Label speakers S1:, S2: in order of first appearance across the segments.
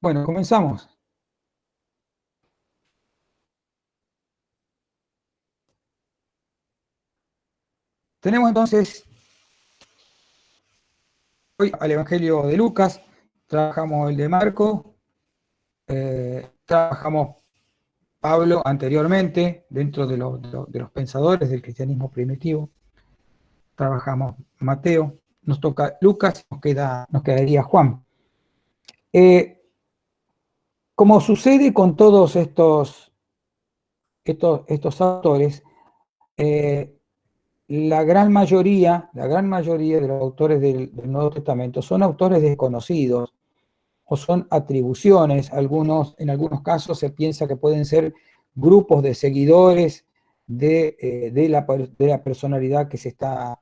S1: Bueno, comenzamos. Tenemos entonces hoy al Evangelio de Lucas, trabajamos el de Marco, trabajamos Pablo anteriormente, dentro de los pensadores del cristianismo primitivo, trabajamos Mateo, nos toca Lucas, nos quedaría Juan. Eh, Como sucede con todos estos autores, eh, la gran mayoría de los autores del Nuevo Testamento son autores desconocidos o son atribuciones. En algunos casos se piensa que pueden ser grupos de seguidores de la personalidad que se está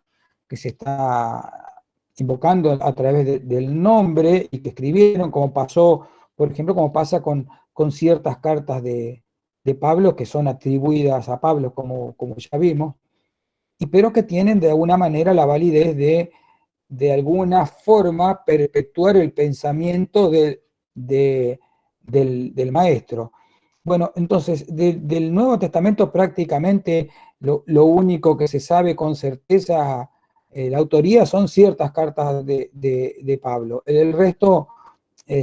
S1: invocando a través del nombre y que escribieron, como pasó, por ejemplo, como pasa con ciertas cartas de Pablo que son atribuidas a Pablo, como ya vimos, pero que tienen de alguna manera la validez de alguna forma perpetuar el pensamiento del maestro. Bueno, entonces, del Nuevo Testamento prácticamente lo único que se sabe con certeza, la autoría, son ciertas cartas de Pablo. El resto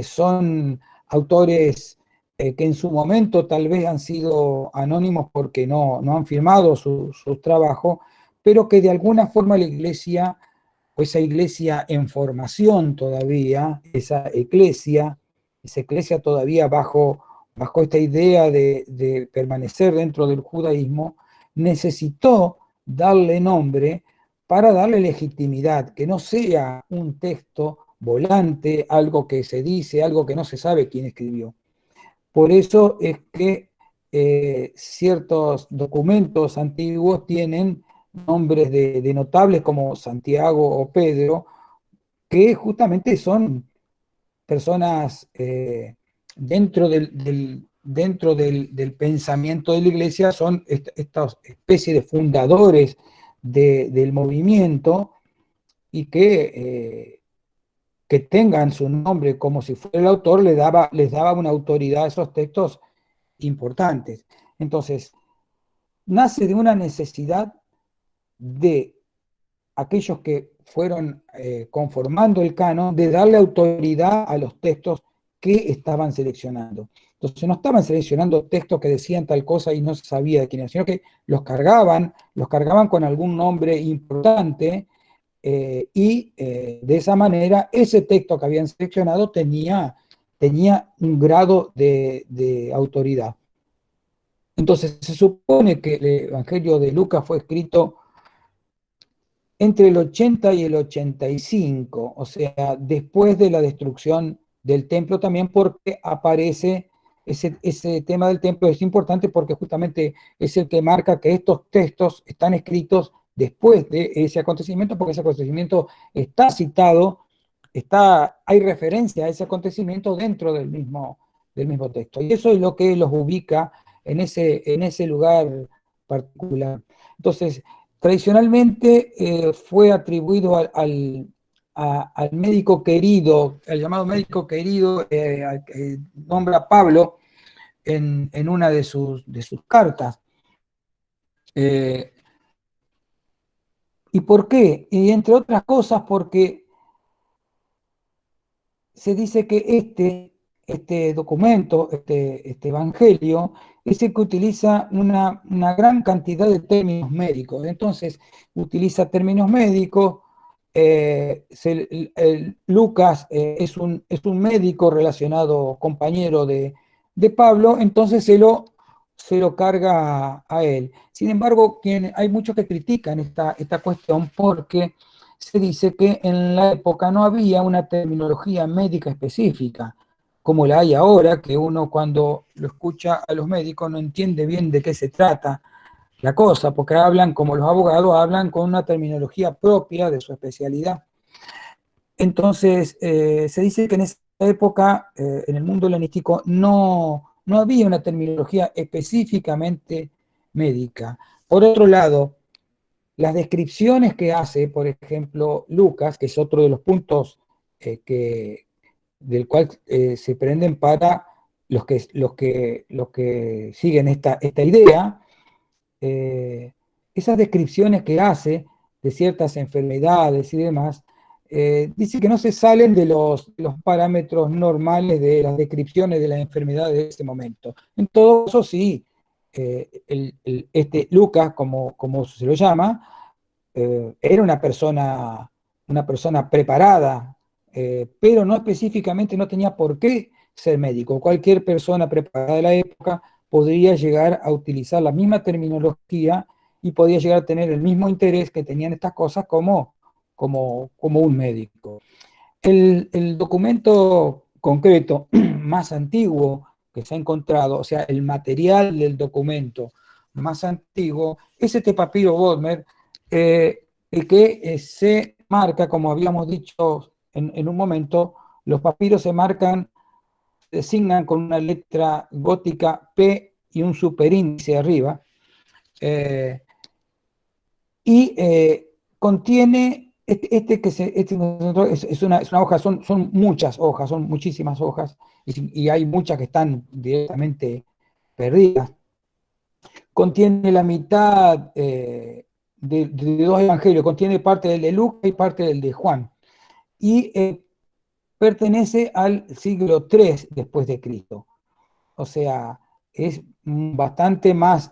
S1: son autores que en su momento tal vez han sido anónimos porque no han firmado sus trabajos, pero que de alguna forma la iglesia, o esa iglesia en formación todavía, esa iglesia todavía bajo esta idea de permanecer dentro del judaísmo, necesitó darle nombre para darle legitimidad, que no sea un texto volante, algo que se dice, algo que no se sabe quién escribió. Por eso es que ciertos documentos antiguos tienen nombres de notables como Santiago o Pedro, que justamente son personas dentro del pensamiento de la iglesia, son estas especies de fundadores del movimiento, y que tengan su nombre como si fuera el autor les daba una autoridad a esos textos importantes. Entonces, nace de una necesidad de aquellos que fueron conformando el canon, de darle autoridad a los textos que estaban seleccionando. Entonces no estaban seleccionando textos que decían tal cosa y no se sabía de quién era, sino que los cargaban con algún nombre importante, y de esa manera ese texto que habían seleccionado tenía un grado de autoridad. Entonces se supone que el Evangelio de Lucas fue escrito entre el 80 y el 85, o sea, después de la destrucción del templo, también porque aparece ese tema del templo. Es importante porque justamente es el que marca que estos textos están escritos después de ese acontecimiento, porque ese acontecimiento está citado, hay referencia a ese acontecimiento dentro del mismo texto. Y eso es lo que los ubica en ese lugar particular. Entonces, tradicionalmente fue atribuido al médico querido, al llamado médico querido, al que nombra Pablo en una de sus cartas. Eh, ¿Y por qué? Y entre otras cosas porque se dice que este documento, este evangelio, es el que utiliza una gran cantidad de términos médicos. Entonces, utiliza términos médicos. Lucas es un médico relacionado, compañero de Pablo, entonces se lo carga a él. Sin embargo, hay muchos que critican esta cuestión porque se dice que en la época no había una terminología médica específica, como la hay ahora, que uno cuando lo escucha a los médicos no entiende bien de qué se trata la cosa, porque hablan como los abogados, hablan con una terminología propia de su especialidad. Entonces, se dice que en esa época, en el mundo helenístico, no había una terminología específicamente médica. Por otro lado, las descripciones que hace, por ejemplo, Lucas, que es otro de los puntos que del cual se prenden para los que siguen esta idea, esas descripciones que hace de ciertas enfermedades y demás, dice que no se salen de los parámetros normales de las descripciones de las enfermedades de ese momento. En todo caso, sí, este Lucas, como se lo llama, era una persona preparada, pero no específicamente no tenía por qué ser médico. Cualquier persona preparada de la época podría llegar a utilizar la misma terminología y podía llegar a tener el mismo interés que tenían estas cosas como un médico. El documento concreto más antiguo que se ha encontrado, o sea, el material del documento más antiguo, es este papiro Bodmer, el que se marca, como habíamos dicho en un momento, los papiros se marcan, designan con una letra gótica P y un superíndice arriba, eh, y contiene, es una hoja, son muchas hojas, son muchísimas hojas, y hay muchas que están directamente perdidas. Contiene la mitad de dos evangelios, contiene parte del de Lucas y parte del de Juan, y pertenece al siglo III después de Cristo. O sea, es bastante más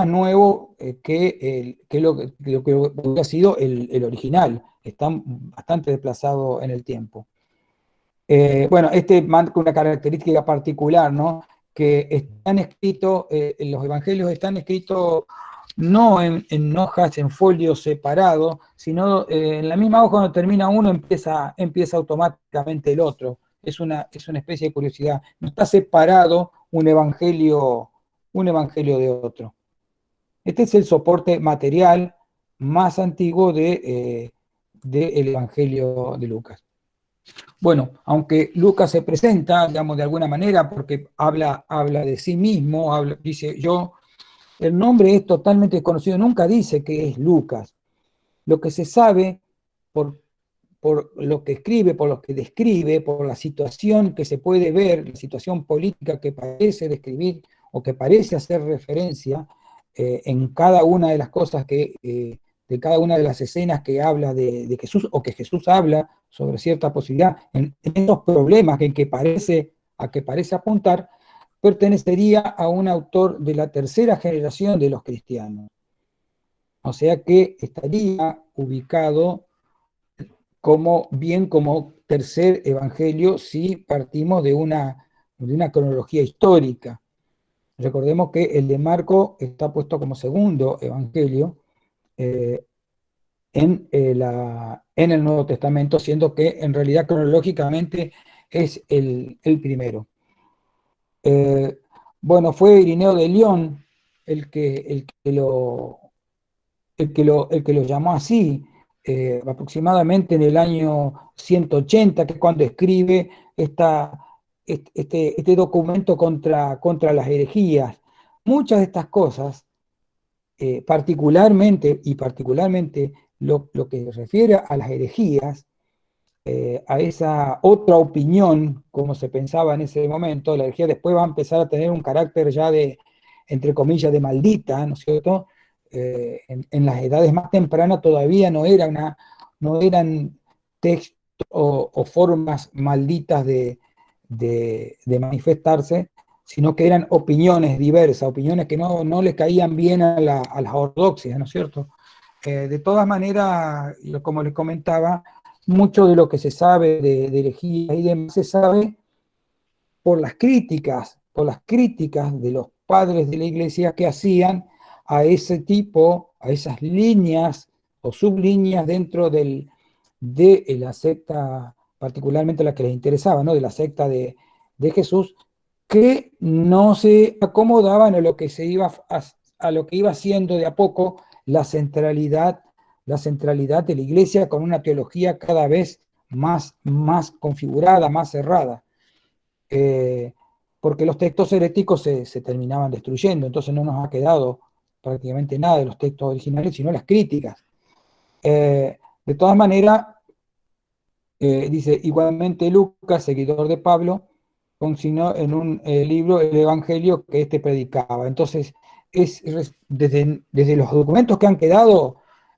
S1: nuevo que lo que hubiera sido el original. Está bastante desplazado en el tiempo. Bueno, este marca una característica particular, ¿no? Que están escritos, los evangelios están escritos no en hojas, en folios separados, sino en la misma hoja donde termina uno empieza automáticamente el otro. Es una especie de curiosidad. No está separado un evangelio de otro. Este es el soporte material más antiguo del Evangelio de Lucas. Bueno, aunque Lucas se presenta, digamos, de alguna manera, porque habla de sí mismo, dice yo, el nombre es totalmente desconocido, nunca dice que es Lucas. Lo que se sabe por, por lo que escribe, por lo que describe, por la situación que se puede ver, la situación política que parece describir o que parece hacer referencia en cada una de las cosas de cada una de las escenas que habla de Jesús o que Jesús habla sobre cierta posibilidad, en esos problemas a que parece apuntar, pertenecería a un autor de la tercera generación de los cristianos. O sea que estaría ubicado como tercer evangelio si partimos de una cronología histórica. Recordemos que el de Marco está puesto como segundo evangelio eh, en el Nuevo Testamento, siendo que en realidad cronológicamente es el primero. Bueno, fue Irineo de León el que lo llamó así, aproximadamente en el año 180, que es cuando escribe este documento contra las herejías. Muchas de estas cosas, particularmente lo que se refiere a las herejías, a esa otra opinión, como se pensaba en ese momento, la herejía después va a empezar a tener un carácter ya entre comillas, de maldita, ¿no es cierto? En las edades más tempranas todavía no eran textos o formas malditas de manifestarse, sino que eran opiniones diversas, opiniones que no le caían bien a las ortodoxias, ¿no es cierto? De todas maneras, como les comentaba, mucho de lo que se sabe de herejía y demás se sabe por las críticas de los padres de la iglesia que hacían a ese tipo, a esas líneas o sublíneas dentro de la secta, particularmente la que les interesaba, ¿no? De la secta de Jesús, que no se acomodaban a lo que iba siendo de a poco la centralidad de la iglesia con una teología cada vez más configurada, más cerrada. Porque los textos heréticos se terminaban destruyendo, entonces no nos ha quedado prácticamente nada de los textos originales, sino las críticas. De todas maneras, Dice, igualmente Lucas, seguidor de Pablo, consignó en un libro el evangelio que éste predicaba. Entonces, desde los documentos que han quedado,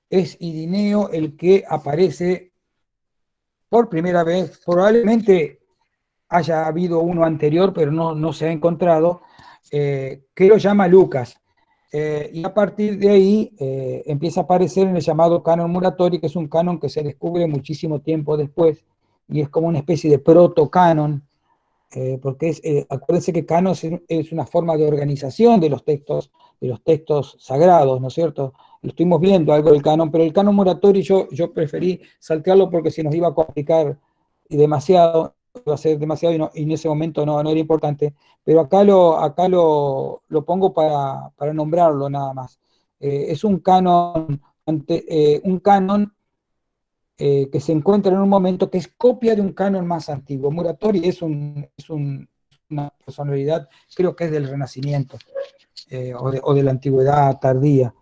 S1: es Irineo el que aparece por primera vez. Probablemente haya habido uno anterior, pero no se ha encontrado, que lo llama Lucas. Y a partir de ahí empieza a aparecer en el llamado canon Muratori, que es un canon que se descubre muchísimo tiempo después, y es como una especie de proto-canon, porque acuérdense que canon es una forma de organización de los textos sagrados, ¿no es cierto? Lo estuvimos viendo algo del canon, pero el canon Muratori yo preferí saltearlo porque si nos iba a complicar y demasiado, iba a ser demasiado y en ese momento no era importante, pero acá lo pongo para nombrarlo nada más. Es un canon que se encuentra en un momento que es copia de un canon más antiguo. Muratori una personalidad, creo que es del Renacimiento o de la Antigüedad tardía.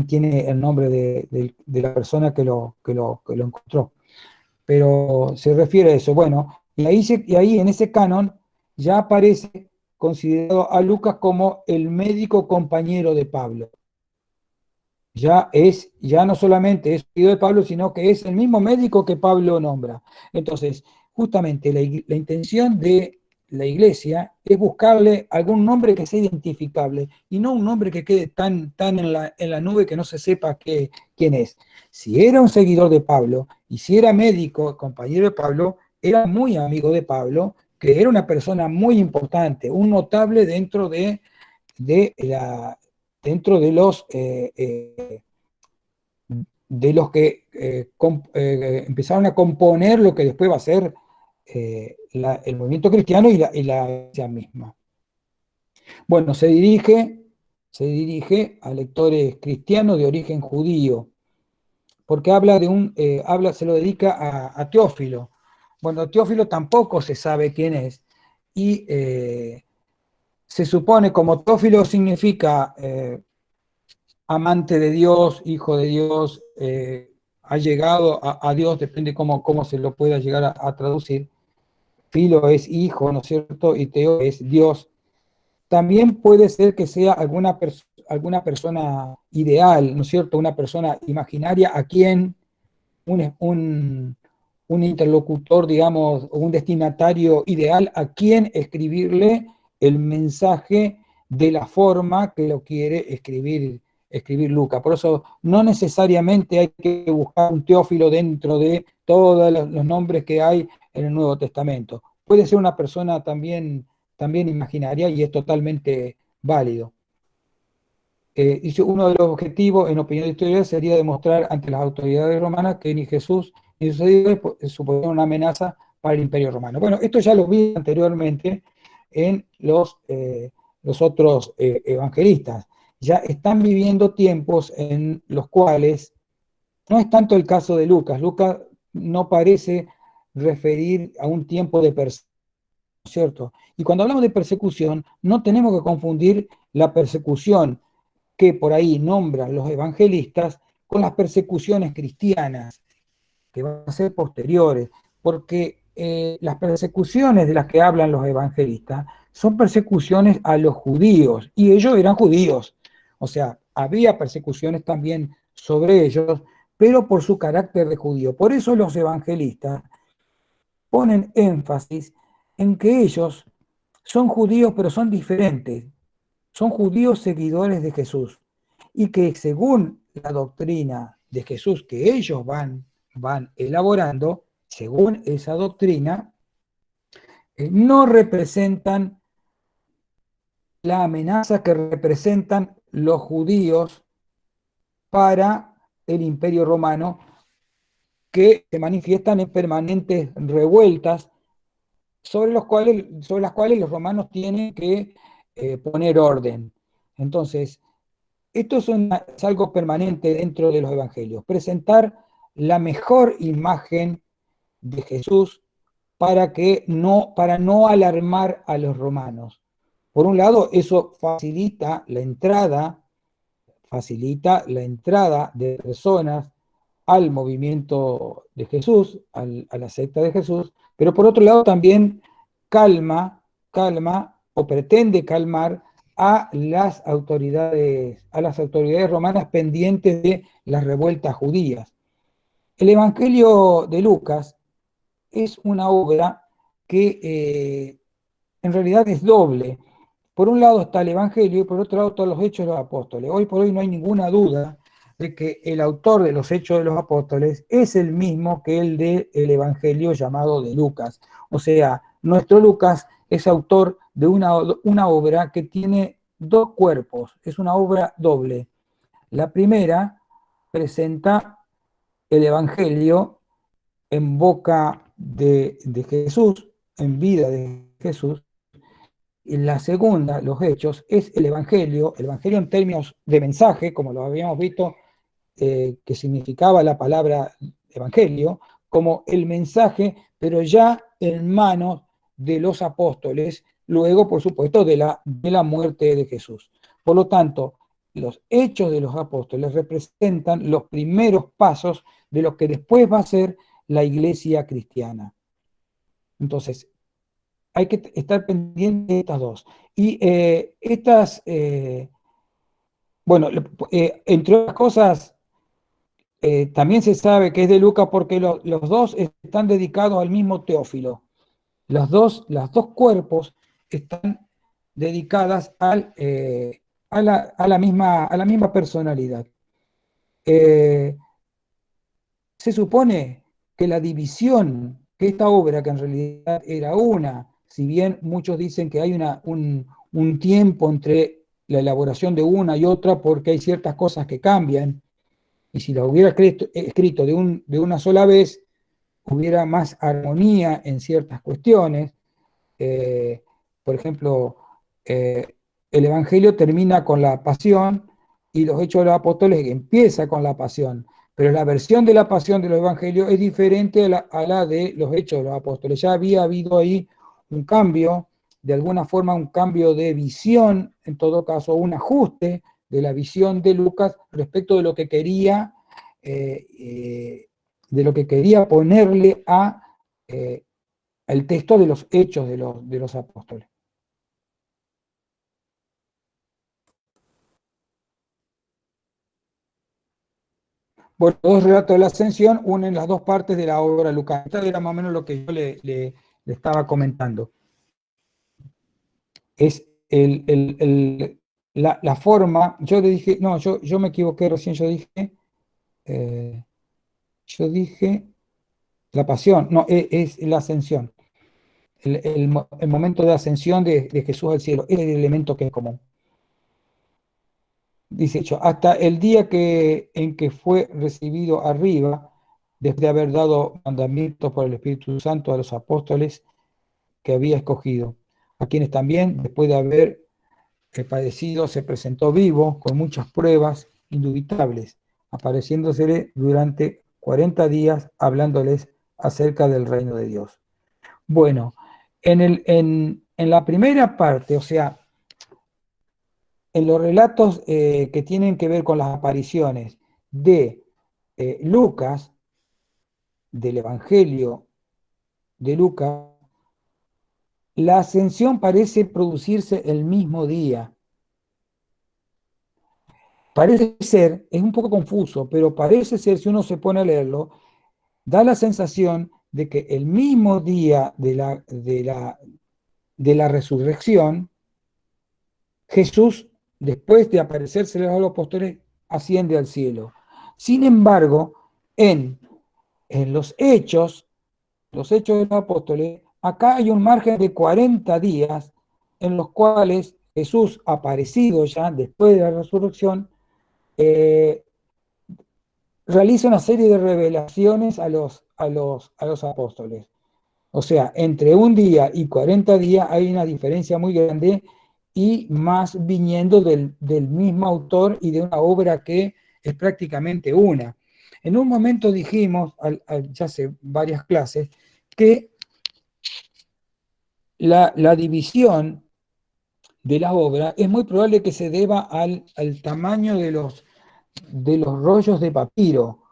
S1: Tiene el nombre de la persona que lo encontró. Pero se refiere a eso. Bueno, y ahí en ese canon ya aparece considerado a Lucas como el médico compañero de Pablo. Ya no solamente es hijo de Pablo, sino que es el mismo médico que Pablo nombra. Entonces, justamente la intención de la iglesia es buscarle algún nombre que sea identificable y no un nombre que quede tan en la nube que no se sepa quién es. Si era un seguidor de Pablo y si era médico, compañero de Pablo, era muy amigo de Pablo, que era una persona muy importante, un notable de la, dentro de los que empezaron a componer lo que después va a ser el movimiento cristiano y la iglesia misma. Bueno, se dirige a lectores cristianos de origen judío, porque se lo dedica a Teófilo. Bueno, Teófilo tampoco se sabe quién es, y se supone, como Teófilo significa amante de Dios, hijo de Dios, ha llegado a Dios, depende cómo se lo pueda llegar a traducir. Filo es hijo, ¿no es cierto? Y Teo es Dios. También puede ser que sea alguna persona ideal, ¿no es cierto? Una persona imaginaria a quien un interlocutor, digamos, o un destinatario ideal a quien escribirle el mensaje de la forma que lo quiere escribir Lucas. Por eso no necesariamente hay que buscar un Teófilo dentro de todos los nombres que hay en el Nuevo Testamento. Puede ser una persona también imaginaria y es totalmente válido. Dice, uno de los objetivos, en opinión de historiadores, sería demostrar ante las autoridades romanas que ni Jesús ni sus seguidores suponían una amenaza para el Imperio Romano. Bueno, esto ya lo vi anteriormente en los otros evangelistas. Ya están viviendo tiempos en los cuales no es tanto el caso de Lucas. Lucas no parece referir a un tiempo de persecución, ¿cierto? Y cuando hablamos de persecución, no tenemos que confundir la persecución que por ahí nombran los evangelistas con las persecuciones cristianas, que van a ser posteriores, porque las persecuciones de las que hablan los evangelistas son persecuciones a los judíos, y ellos eran judíos, o sea, había persecuciones también sobre ellos, pero por su carácter de judío. Por eso los evangelistas ponen énfasis en que ellos son judíos, pero son diferentes, son judíos seguidores de Jesús, y que según la doctrina de Jesús que ellos van elaborando, según esa doctrina, no representan la amenaza que representan los judíos para el Imperio Romano, que se manifiestan en permanentes revueltas sobre las cuales los romanos tienen que poner orden. Entonces, esto es algo permanente dentro de los evangelios, presentar la mejor imagen de Jesús para no alarmar a los romanos. Por un lado, eso facilita la entrada de personas al movimiento de Jesús, a la secta de Jesús, pero por otro lado también calma o pretende calmar a las autoridades romanas pendientes de las revueltas judías. El Evangelio de Lucas es una obra que en realidad es doble. Por un lado está el Evangelio y por otro lado todos los Hechos de los Apóstoles. Hoy por hoy no hay ninguna duda de que el autor de los Hechos de los Apóstoles es el mismo que el del Evangelio llamado de Lucas. O sea, nuestro Lucas es autor de una obra que tiene dos cuerpos, es una obra doble. La primera presenta el Evangelio en boca de Jesús, en vida de Jesús, y la segunda, los hechos, es el Evangelio en términos de mensaje, como lo habíamos visto, que significaba la palabra Evangelio, como el mensaje, pero ya en manos de los apóstoles, luego, por supuesto, de la muerte de Jesús. Por lo tanto, los hechos de los apóstoles representan los primeros pasos de lo que después va a ser la iglesia cristiana. Entonces, hay que estar pendiente de estas dos. Y bueno, entre otras cosas, también se sabe que es de Lucas porque los dos están dedicados al mismo Teófilo. Las dos cuerpos están dedicadas a la misma personalidad. Se supone que la división, que esta obra, que en realidad era una, si bien muchos dicen que hay un tiempo entre la elaboración de una y otra porque hay ciertas cosas que cambian, y si la hubiera escrito de una sola vez, hubiera más armonía en ciertas cuestiones. Eh, por ejemplo, el Evangelio termina con la pasión y los Hechos de los Apóstoles empieza con la pasión, pero la versión de la pasión de los Evangelios es diferente a la de los Hechos de los Apóstoles. Ya había habido ahí un cambio, de alguna forma un cambio de visión, en todo caso un ajuste de la visión de Lucas respecto de lo que quería, ponerle al texto de los Hechos de los Apóstoles. Bueno, los dos relatos de la ascensión unen las dos partes de la obra lucana. Esto era más o menos lo que yo le estaba comentando. Es la forma, yo le dije, no, yo me equivoqué recién, yo dije la pasión, no, es la ascensión, el momento de ascensión de Jesús al cielo, es el elemento que es común. Dice, hasta el día en que fue recibido arriba, después de haber dado mandamientos por el Espíritu Santo a los apóstoles que había escogido, a quienes también, después de haber padecido, se presentó vivo con muchas pruebas indubitables, apareciéndosele durante 40 días, hablándoles acerca del reino de Dios. Bueno, en la primera parte, o sea, en los relatos que tienen que ver con las apariciones de Lucas, del Evangelio de Lucas, la ascensión parece producirse el mismo día. Parece ser, es un poco confuso, pero parece ser, si uno se pone a leerlo, da la sensación de que el mismo día de la resurrección, Jesús, después de aparecerse a los apóstoles, asciende al cielo. Sin embargo, en los hechos de los apóstoles, acá hay un margen de 40 días en los cuales Jesús, aparecido ya después de la resurrección, eh, realiza una serie de revelaciones a los apóstoles. O sea, entre un día y 40 días hay una diferencia muy grande y más viniendo del mismo autor y de una obra que es prácticamente una. En un momento dijimos, ya hace varias clases, que la división de la obra es muy probable que se deba al tamaño de los rollos de papiro.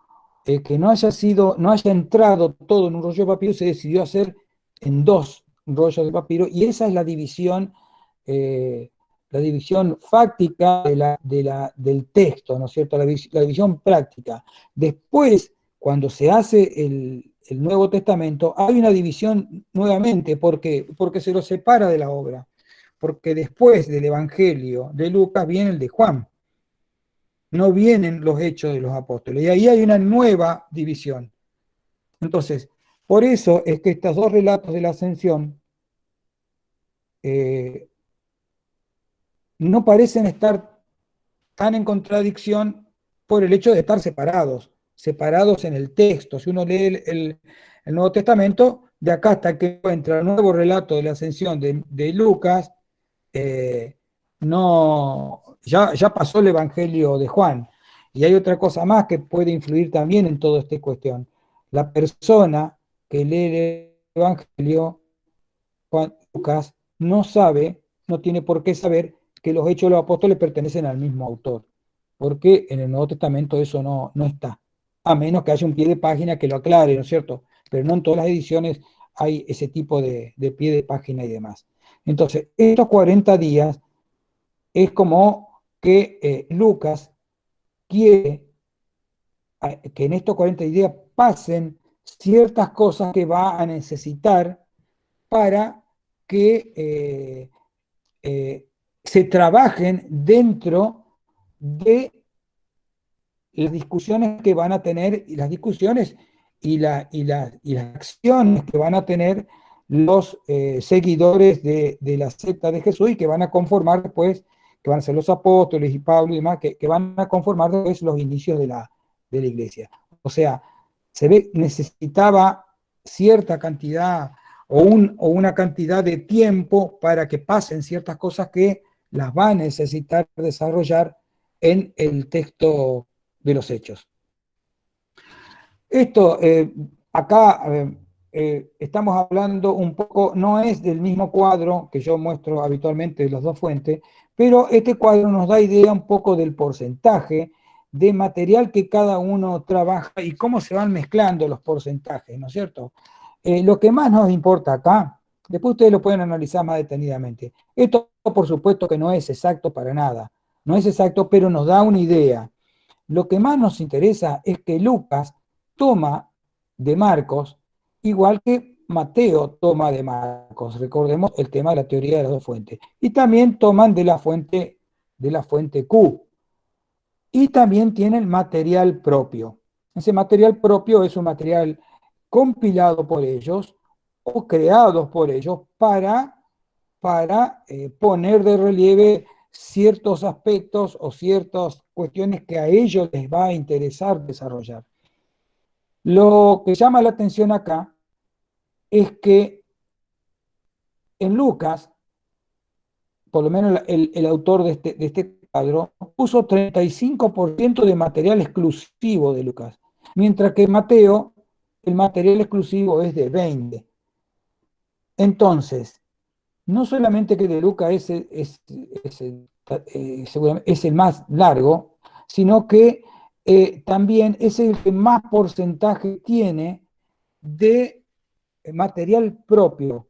S1: que no haya entrado todo en un rollo de papiro, se decidió hacer en dos rollos de papiro, y esa es la división fáctica del texto, ¿no es cierto? La división práctica. Después, cuando se hace el Nuevo Testamento, hay una división nuevamente, ¿por qué? Porque se lo separa de la obra, porque después del Evangelio de Lucas viene el de Juan, no vienen los hechos de los apóstoles, y ahí hay una nueva división. Entonces, por eso es que estos dos relatos de la ascensión eh, no parecen estar tan en contradicción por el hecho de estar separados en el texto. Si uno lee el Nuevo Testamento, de acá hasta que entra el nuevo relato de la ascensión de Lucas, eh, ya pasó el Evangelio de Juan. Y hay otra cosa más que puede influir también en toda esta cuestión. La persona que lee el Evangelio, Juan Lucas, no sabe, no tiene por qué saber que los hechos de los apóstoles pertenecen al mismo autor, porque en el Nuevo Testamento eso no está, a menos que haya un pie de página que lo aclare, ¿no es cierto? Pero no en todas las ediciones hay ese tipo de pie de página y demás. Entonces, estos 40 días es como que Lucas quiere que en estos 40 días pasen ciertas cosas que va a necesitar para que se trabajen dentro de las discusiones que van a tener, y las discusiones y las acciones que van a tener los seguidores de la secta de Jesús, y que van a conformar después, que van a ser los apóstoles y Pablo y demás, que van a conformar después los inicios de la iglesia. O sea, se ve, necesitaba cierta cantidad o una cantidad de tiempo para que pasen ciertas cosas que las va a necesitar desarrollar en el texto de los hechos. Esto, acá estamos hablando un poco, no es del mismo cuadro que yo muestro habitualmente de las dos fuentes, pero este cuadro nos da idea un poco del porcentaje de material que cada uno trabaja y cómo se van mezclando los porcentajes, ¿no es cierto? Lo que más nos importa acá, después ustedes lo pueden analizar más detenidamente. Esto, por supuesto, que no es exacto para nada, no es exacto, pero nos da una idea. Lo que más nos interesa es que Lucas toma de Marcos, igual que Mateo toma de Marcos. Recordemos el tema de la teoría de las dos fuentes. Y también toman de la fuente Q. Y también tienen material propio. Ese material propio es un material compilado por ellos o creados por ellos para poner de relieve ciertos aspectos o ciertas cuestiones que a ellos les va a interesar desarrollar. Lo que llama la atención acá es que en Lucas, por lo menos el autor de este cuadro, puso 35% de material exclusivo de Lucas, mientras que Mateo, el material exclusivo es de 20%. Entonces, no solamente que de Lucas seguramente es el más largo, sino que también es el que más porcentaje tiene de material propio.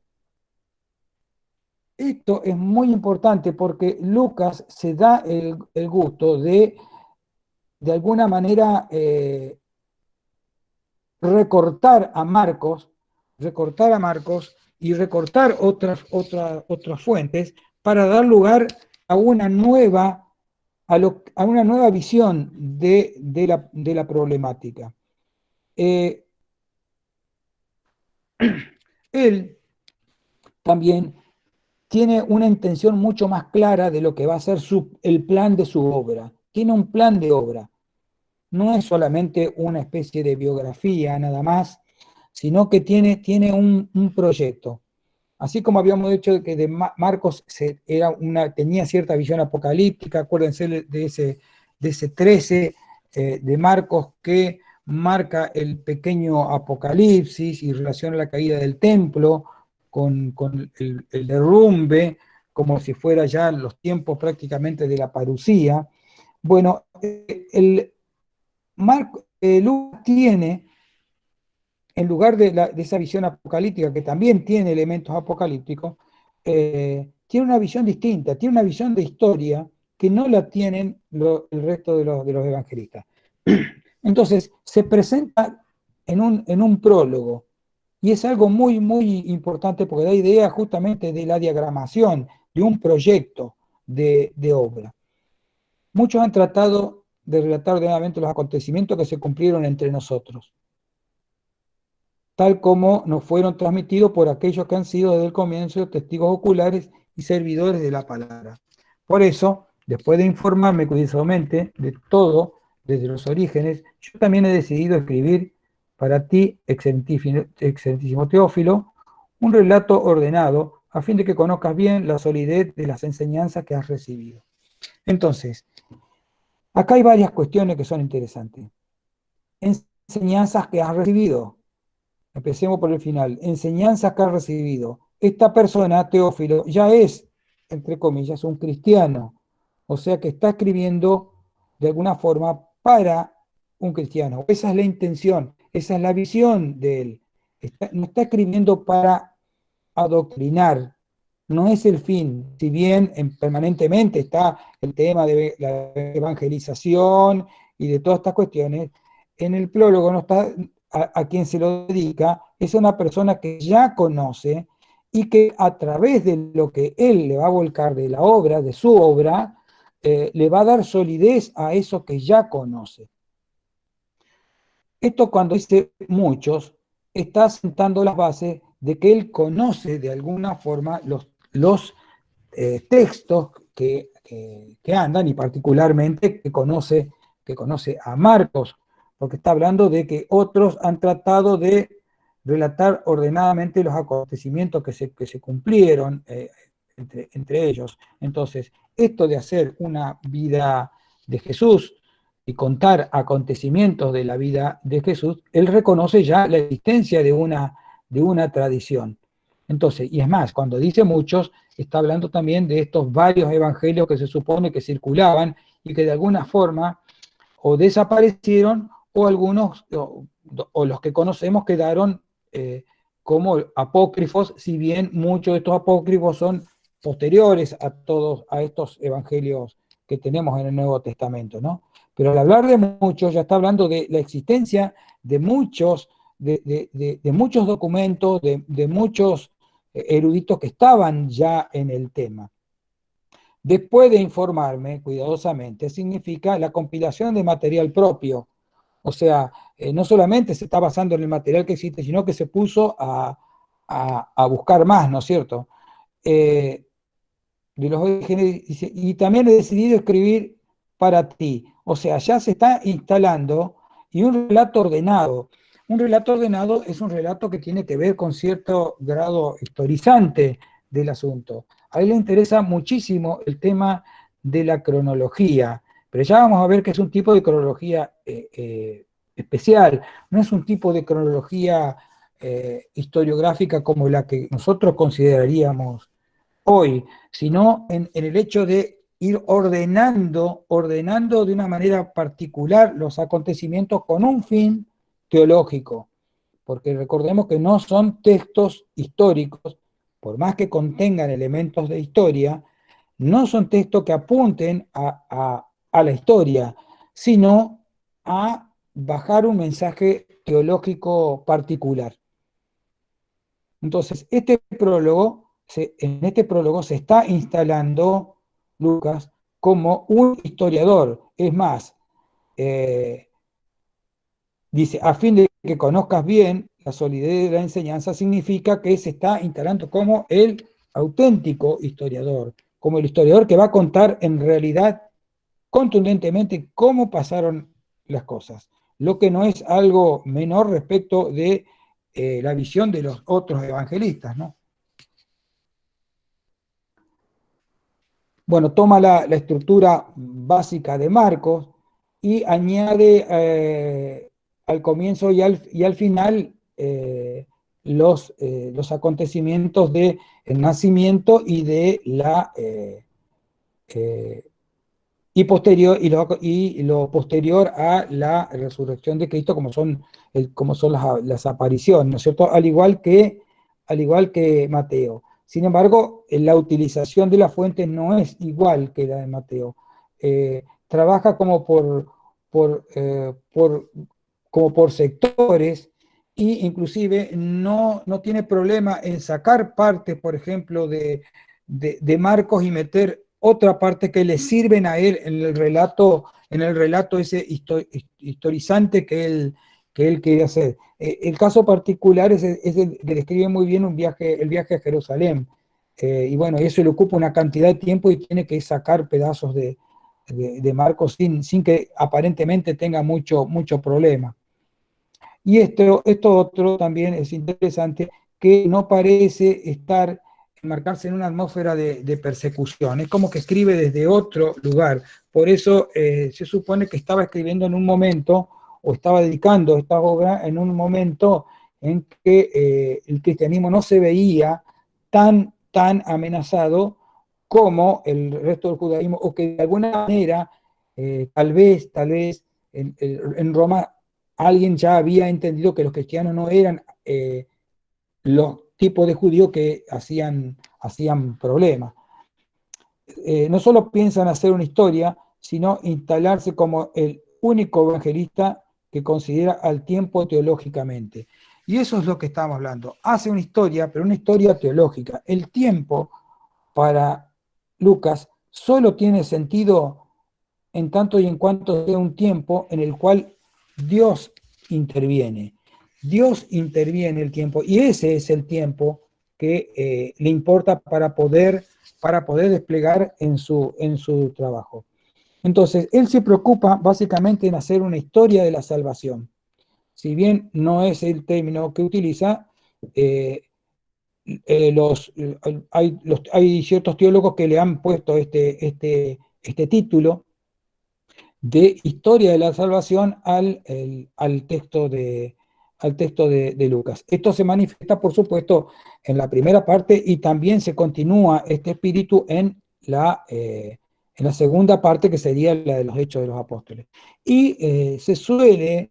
S1: Esto es muy importante porque Lucas se da el gusto de alguna manera, recortar a Marcos, y recortar otras fuentes para dar lugar a una nueva, a una nueva visión de la problemática. Él también tiene una intención mucho más clara de lo que va a ser el plan de su obra. Tiene un plan de obra. No es solamente una especie de biografía nada más, sino que tiene un proyecto. Así como habíamos dicho que de Marcos tenía cierta visión apocalíptica, acuérdense de ese 13 de Marcos que marca el pequeño apocalipsis y relaciona la caída del templo con el derrumbe, como si fuera ya los tiempos prácticamente de la parucía. Bueno, Lucas tiene, en lugar de esa visión apocalíptica, que también tiene elementos apocalípticos, tiene una visión distinta, tiene una visión de historia que no la tienen el resto de los evangelistas. Entonces, se presenta en un prólogo, y es algo muy, muy importante porque da idea justamente de la diagramación de un proyecto de obra. Muchos han tratado de relatar ordenadamente los acontecimientos que se cumplieron entre nosotros, tal como nos fueron transmitidos por aquellos que han sido desde el comienzo testigos oculares y servidores de la palabra. Por eso, después de informarme cuidadosamente de todo desde los orígenes, yo también he decidido escribir para ti, excelentísimo Teófilo, un relato ordenado a fin de que conozcas bien la solidez de las enseñanzas que has recibido. Entonces, acá hay varias cuestiones que son interesantes. Enseñanzas que has recibido. Empecemos por el final. Enseñanzas que has recibido. Esta persona, Teófilo, ya es, entre comillas, un cristiano. O sea que está escribiendo de alguna forma para un cristiano. Esa es la intención, esa es la visión de él. No está escribiendo para adoctrinar, no es el fin, si bien permanentemente está el tema de la evangelización y de todas estas cuestiones, en el prólogo no está a quien se lo dedica, es una persona que ya conoce y que a través de lo que él le va a volcar de la obra, de su obra, le va a dar solidez a eso que ya conoce. Esto cuando dice muchos, está sentando las bases de que él conoce de alguna forma los textos que andan, y particularmente que conoce a Marcos, porque está hablando de que otros han tratado de relatar ordenadamente los acontecimientos que se cumplieron entre ellos. Entonces, esto de hacer una vida de Jesús y contar acontecimientos de la vida de Jesús, él reconoce ya la existencia de una tradición. Entonces, y es más, cuando dice muchos, está hablando también de estos varios evangelios que se supone que circulaban y que de alguna forma o desaparecieron o algunos, o los que conocemos, quedaron como apócrifos, si bien muchos de estos apócrifos son posteriores a estos evangelios que tenemos en el Nuevo Testamento, ¿no? Pero al hablar de muchos, ya está hablando de la existencia de muchos, de muchos documentos, de muchos eruditos que estaban ya en el tema. Después de informarme cuidadosamente, significa la compilación de material propio. O sea, no solamente se está basando en el material que existe, sino que se puso a buscar más, ¿no es cierto? De los orígenes, y también he decidido escribir para ti. O sea, ya se está instalando, y un relato ordenado. Un relato ordenado es un relato que tiene que ver con cierto grado historizante del asunto. A él le interesa muchísimo el tema de la cronología, pero ya vamos a ver que es un tipo de cronología especial, no es un tipo de cronología historiográfica como la que nosotros consideraríamos hoy, sino en el hecho de ir ordenando de una manera particular los acontecimientos con un fin teológico, porque recordemos que no son textos históricos, por más que contengan elementos de historia, no son textos que apunten a la historia, sino a bajar un mensaje teológico particular. Entonces, en este prólogo se está instalando Lucas como un historiador. Es más, dice, a fin de que conozcas bien la solidez de la enseñanza, significa que se está instalando como el auténtico historiador, como el historiador que va a contar en realidad contundentemente cómo pasaron las cosas, lo que no es algo menor respecto de la visión de los otros evangelistas, ¿no? Bueno, toma la estructura básica de Marcos y añade al comienzo y al final los acontecimientos del nacimiento y de la y lo posterior a la resurrección de Cristo, como son las apariciones, ¿no es cierto? Al igual que Mateo. Sin embargo, la utilización de la fuente no es igual que la de Mateo. Trabaja como por sectores, e inclusive no tiene problema en sacar partes, por ejemplo, de Marcos y meter otra parte que le sirven a él en el relato ese historizante que él quiere hacer. El caso particular es el que describe muy bien el viaje a Jerusalén. Y bueno, eso le ocupa una cantidad de tiempo y tiene que sacar pedazos de Marcos sin que aparentemente tenga mucho problema. Y esto otro también es interesante, que no parece enmarcarse en una atmósfera de persecución. Es como que escribe desde otro lugar. Por eso se supone que estaba escribiendo en un momento, o estaba dedicando esta obra en un momento en que el cristianismo no se veía tan amenazado como el resto del judaísmo, o que de alguna manera, tal vez en Roma alguien ya había entendido que los cristianos no eran los tipos de judíos que hacían problemas. No solo piensan hacer una historia, sino instalarse como el único evangelista que considera al tiempo teológicamente. Y eso es lo que estamos hablando. Hace una historia, pero una historia teológica. El tiempo para Lucas solo tiene sentido en tanto y en cuanto sea un tiempo en el cual Dios interviene. Dios interviene el tiempo y ese es el tiempo que le importa para poder desplegar en su trabajo. Entonces, él se preocupa básicamente en hacer una historia de la salvación. Si bien no es el término que utiliza, eh, hay ciertos teólogos que le han puesto este título de historia de la salvación al texto de Lucas. Esto se manifiesta, por supuesto, en la primera parte y también se continúa este espíritu en la segunda parte, que sería la de los Hechos de los Apóstoles. Y se suele,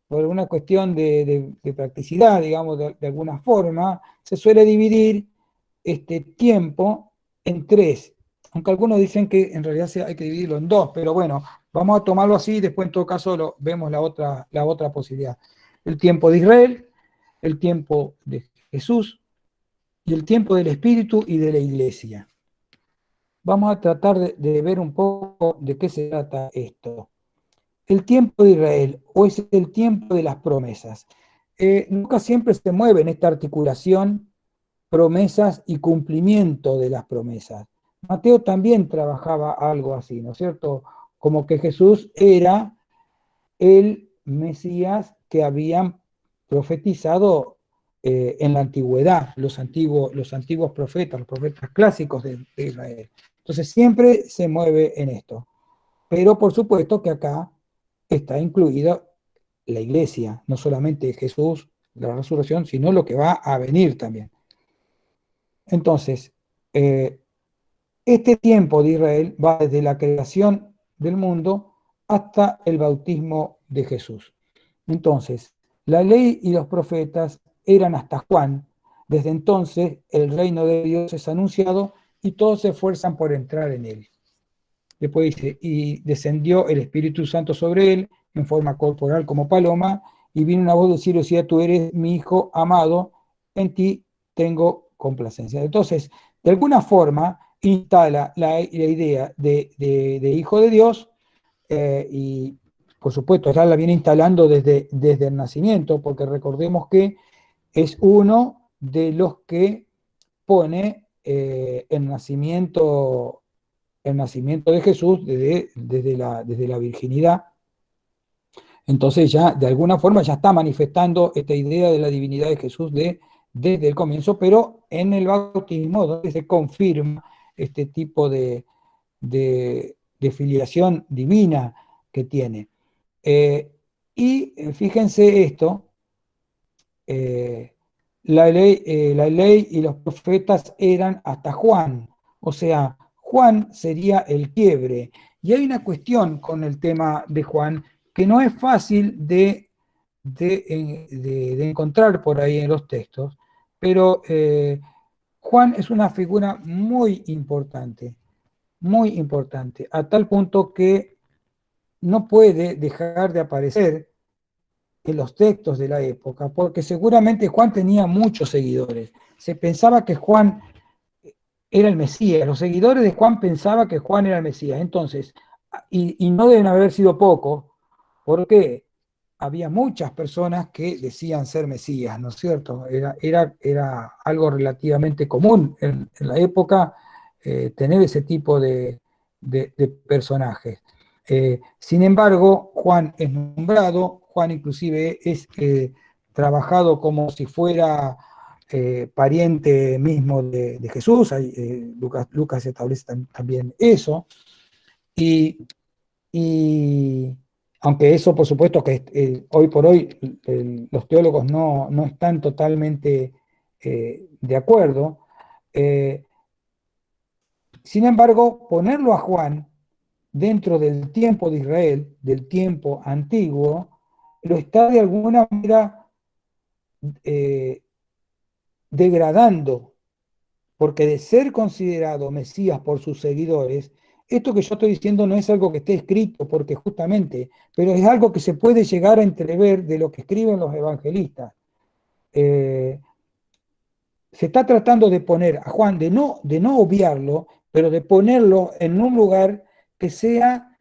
S1: por una cuestión de practicidad, digamos, de alguna forma, se suele dividir este tiempo en tres, aunque algunos dicen que en realidad hay que dividirlo en dos, pero bueno, vamos a tomarlo así, después en todo caso vemos la otra posibilidad. El tiempo de Israel, el tiempo de Jesús y el tiempo del Espíritu y de la Iglesia. Vamos a tratar de ver un poco de qué se trata esto. El tiempo de Israel, o es el tiempo de las promesas. Nunca siempre se mueve en esta articulación promesas y cumplimiento de las promesas. Mateo también trabajaba algo así, ¿no es cierto? Como que Jesús era el Mesías que habían profetizado en la antigüedad, los antiguos profetas, los profetas clásicos de Israel. Entonces siempre se mueve en esto. Pero por supuesto que acá está incluida la iglesia, no solamente Jesús, la resurrección, sino lo que va a venir también. Entonces, este tiempo de Israel va desde la creación del mundo hasta el bautismo de Jesús. Entonces, la ley y los profetas eran hasta Juan. Desde entonces, el reino de Dios es anunciado y todos se esfuerzan por entrar en él. Después dice, y descendió el Espíritu Santo sobre él en forma corporal como paloma, y vino una voz del cielo y decía, tú eres mi Hijo amado, en ti tengo complacencia. Entonces, de alguna forma, instala la idea de Hijo de Dios, y por supuesto ya la viene instalando desde el nacimiento, porque recordemos que es uno de los que pone el nacimiento de Jesús desde la virginidad. Entonces ya de alguna forma ya está manifestando esta idea de la divinidad de Jesús desde el comienzo, pero en el bautismo donde se confirma este tipo de filiación divina que tiene. Y fíjense esto, eh, la ley y los profetas eran hasta Juan, o sea, Juan sería el quiebre, Y hay una cuestión con el tema de Juan que no es fácil de encontrar por ahí en los textos, pero Juan es una figura muy importante, a tal punto que no puede dejar de aparecer en los textos de la época, porque seguramente Juan tenía muchos seguidores. Se pensaba que Juan era el Mesías, los seguidores de Juan pensaban que Juan era el Mesías. Entonces, y no deben haber sido pocos, porque había muchas personas que decían ser Mesías, ¿no es cierto? Era algo relativamente común en la época tener ese tipo de personajes. Sin embargo, Juan es nombrado, Juan inclusive es trabajado como si fuera pariente mismo de Jesús. Lucas establece también eso. Y, y aunque eso, por supuesto, que hoy por hoy los teólogos no están totalmente de acuerdo, eh, sin embargo, ponerlo a Juan dentro del tiempo de Israel, del tiempo antiguo, lo está de alguna manera eh, degradando, porque de ser considerado Mesías por sus seguidores, esto que yo estoy diciendo no es algo que esté escrito, porque justamente, pero es algo que se puede llegar a entrever de lo que escriben los evangelistas. Eh, Se está tratando de poner a Juan, de no obviarlo, pero de ponerlo en un lugar que sea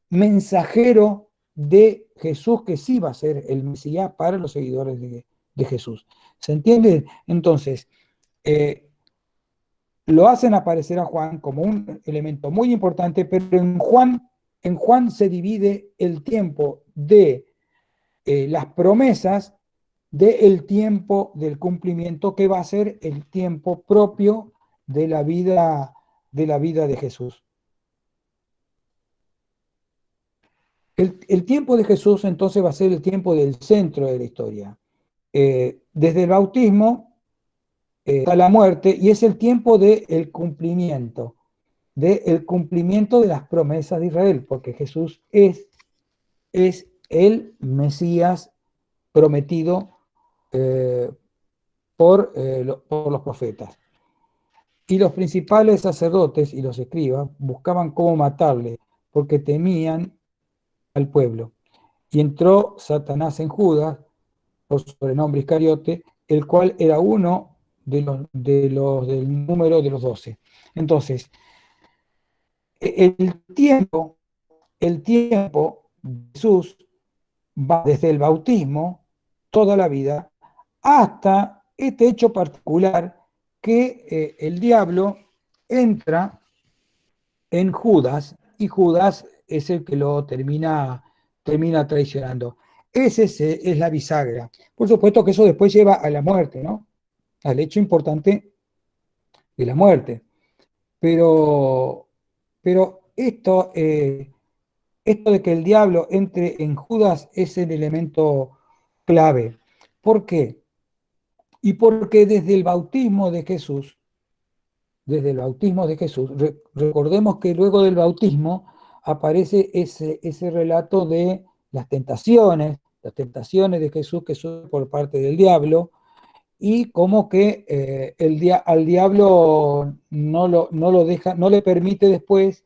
S1: mensajero de Jesús, que sí va a ser el Mesías para los seguidores de Jesús. ¿Se entiende? Entonces, eh, lo hacen aparecer a Juan como un elemento muy importante, pero en Juan se divide el tiempo de las promesas del tiempo del cumplimiento, que va a ser el tiempo propio de la vida de Jesús. El tiempo de Jesús entonces va a ser el tiempo del centro de la historia. Desde el bautismo a la muerte, y es el tiempo del cumplimiento, de las promesas de Israel, porque Jesús es el Mesías prometido por los profetas. Y los principales sacerdotes y los escribas buscaban cómo matarle, porque temían al pueblo. Y entró Satanás en Judas, por sobrenombre Iscariote, el cual era uno del número de los 12. Entonces, el tiempo, el tiempo de Jesús va desde el bautismo, toda la vida, hasta este hecho particular que el diablo entra en Judas, y Judas es el que lo termina traicionando. Es la bisagra. Por supuesto que eso después lleva a la muerte, ¿no? Al hecho importante de la muerte. Pero, pero esto de que el diablo entre en Judas es el elemento clave. ¿Por qué? Y porque desde el bautismo de Jesús, recordemos que luego del bautismo aparece ese relato de las tentaciones de Jesús que son por parte del diablo, y como que al diablo no lo deja, no le permite después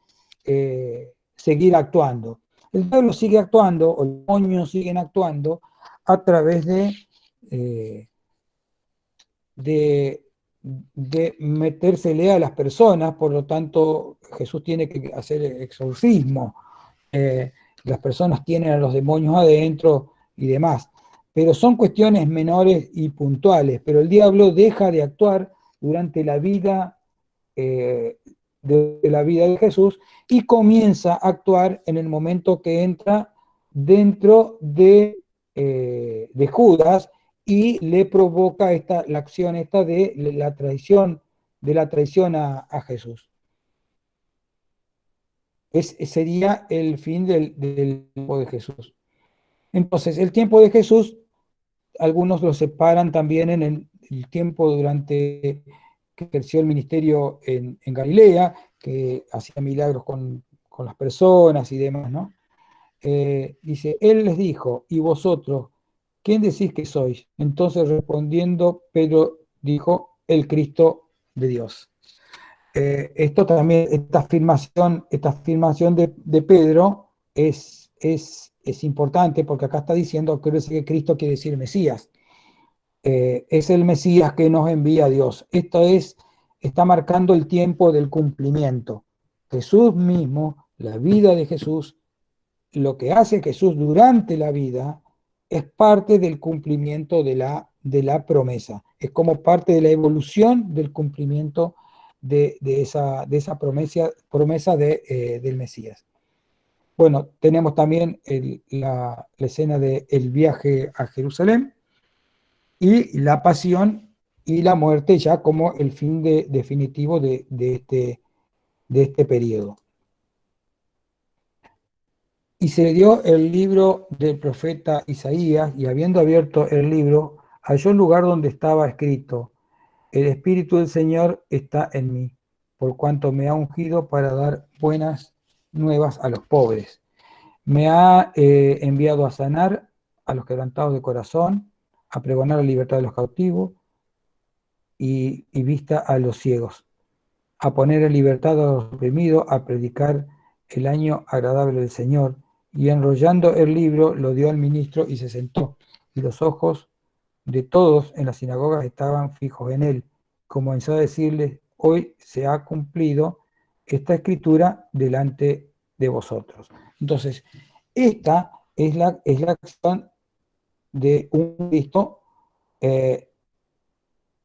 S1: seguir actuando. El diablo sigue actuando, o los demonios siguen actuando a través eh, de, de metérsele a las personas. Por lo tanto, Jesús tiene que hacer exorcismo. eh, las personas tienen a los demonios adentro y demás. Pero son cuestiones menores y puntuales, pero el diablo deja de actuar durante la vida de Jesús, y comienza a actuar en el momento que entra dentro de Judas, y le provoca la acción esta de la traición a Jesús. Sería el fin del tiempo de Jesús. Entonces, el tiempo de Jesús, algunos lo separan también en el tiempo durante que ejerció el ministerio en Galilea, que hacía milagros con con las personas y demás, ¿no? Dice, él les dijo, ¿y vosotros, quién decís que sois? Entonces respondiendo, Pedro dijo, el Cristo de Dios. Esto también, esta afirmación de Pedro es importante porque acá está diciendo que Cristo quiere decir Mesías. Es el Mesías que nos envía a Dios. Está marcando el tiempo del cumplimiento. Jesús mismo, la vida de Jesús, lo que hace Jesús durante la vida es parte del cumplimiento de la promesa. Es como parte de la evolución del cumplimiento de esa promesa del Mesías. Bueno, tenemos también la escena del viaje a Jerusalén y la pasión y la muerte ya como el fin definitivo de este periodo. Y se le dio el libro del profeta Isaías, y habiendo abierto el libro, halló el lugar donde estaba escrito: el Espíritu del Señor está en mí, por cuanto me ha ungido para dar buenas nuevas a los pobres. Me ha enviado a sanar a los quebrantados de corazón, a pregonar la libertad de los cautivos y vista a los ciegos, a poner en libertad a los oprimidos, a predicar el año agradable del Señor. Y enrollando el libro, lo dio al ministro y se sentó. Y los ojos de todos en las sinagogas estaban fijos en él. Comenzó a decirles: hoy se ha cumplido esta escritura delante de vosotros. Entonces, esta es la acción de un Cristo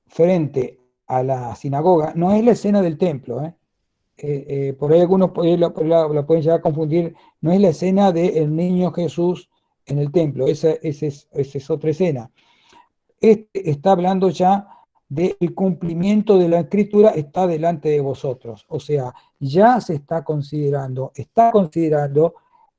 S1: frente a la sinagoga. No es la escena del templo, por ahí algunos la pueden llegar a confundir. No es la escena del niño Jesús en el templo, esa es otra escena. Este está hablando ya del cumplimiento de la escritura, está delante de vosotros. O sea, ya se está considerando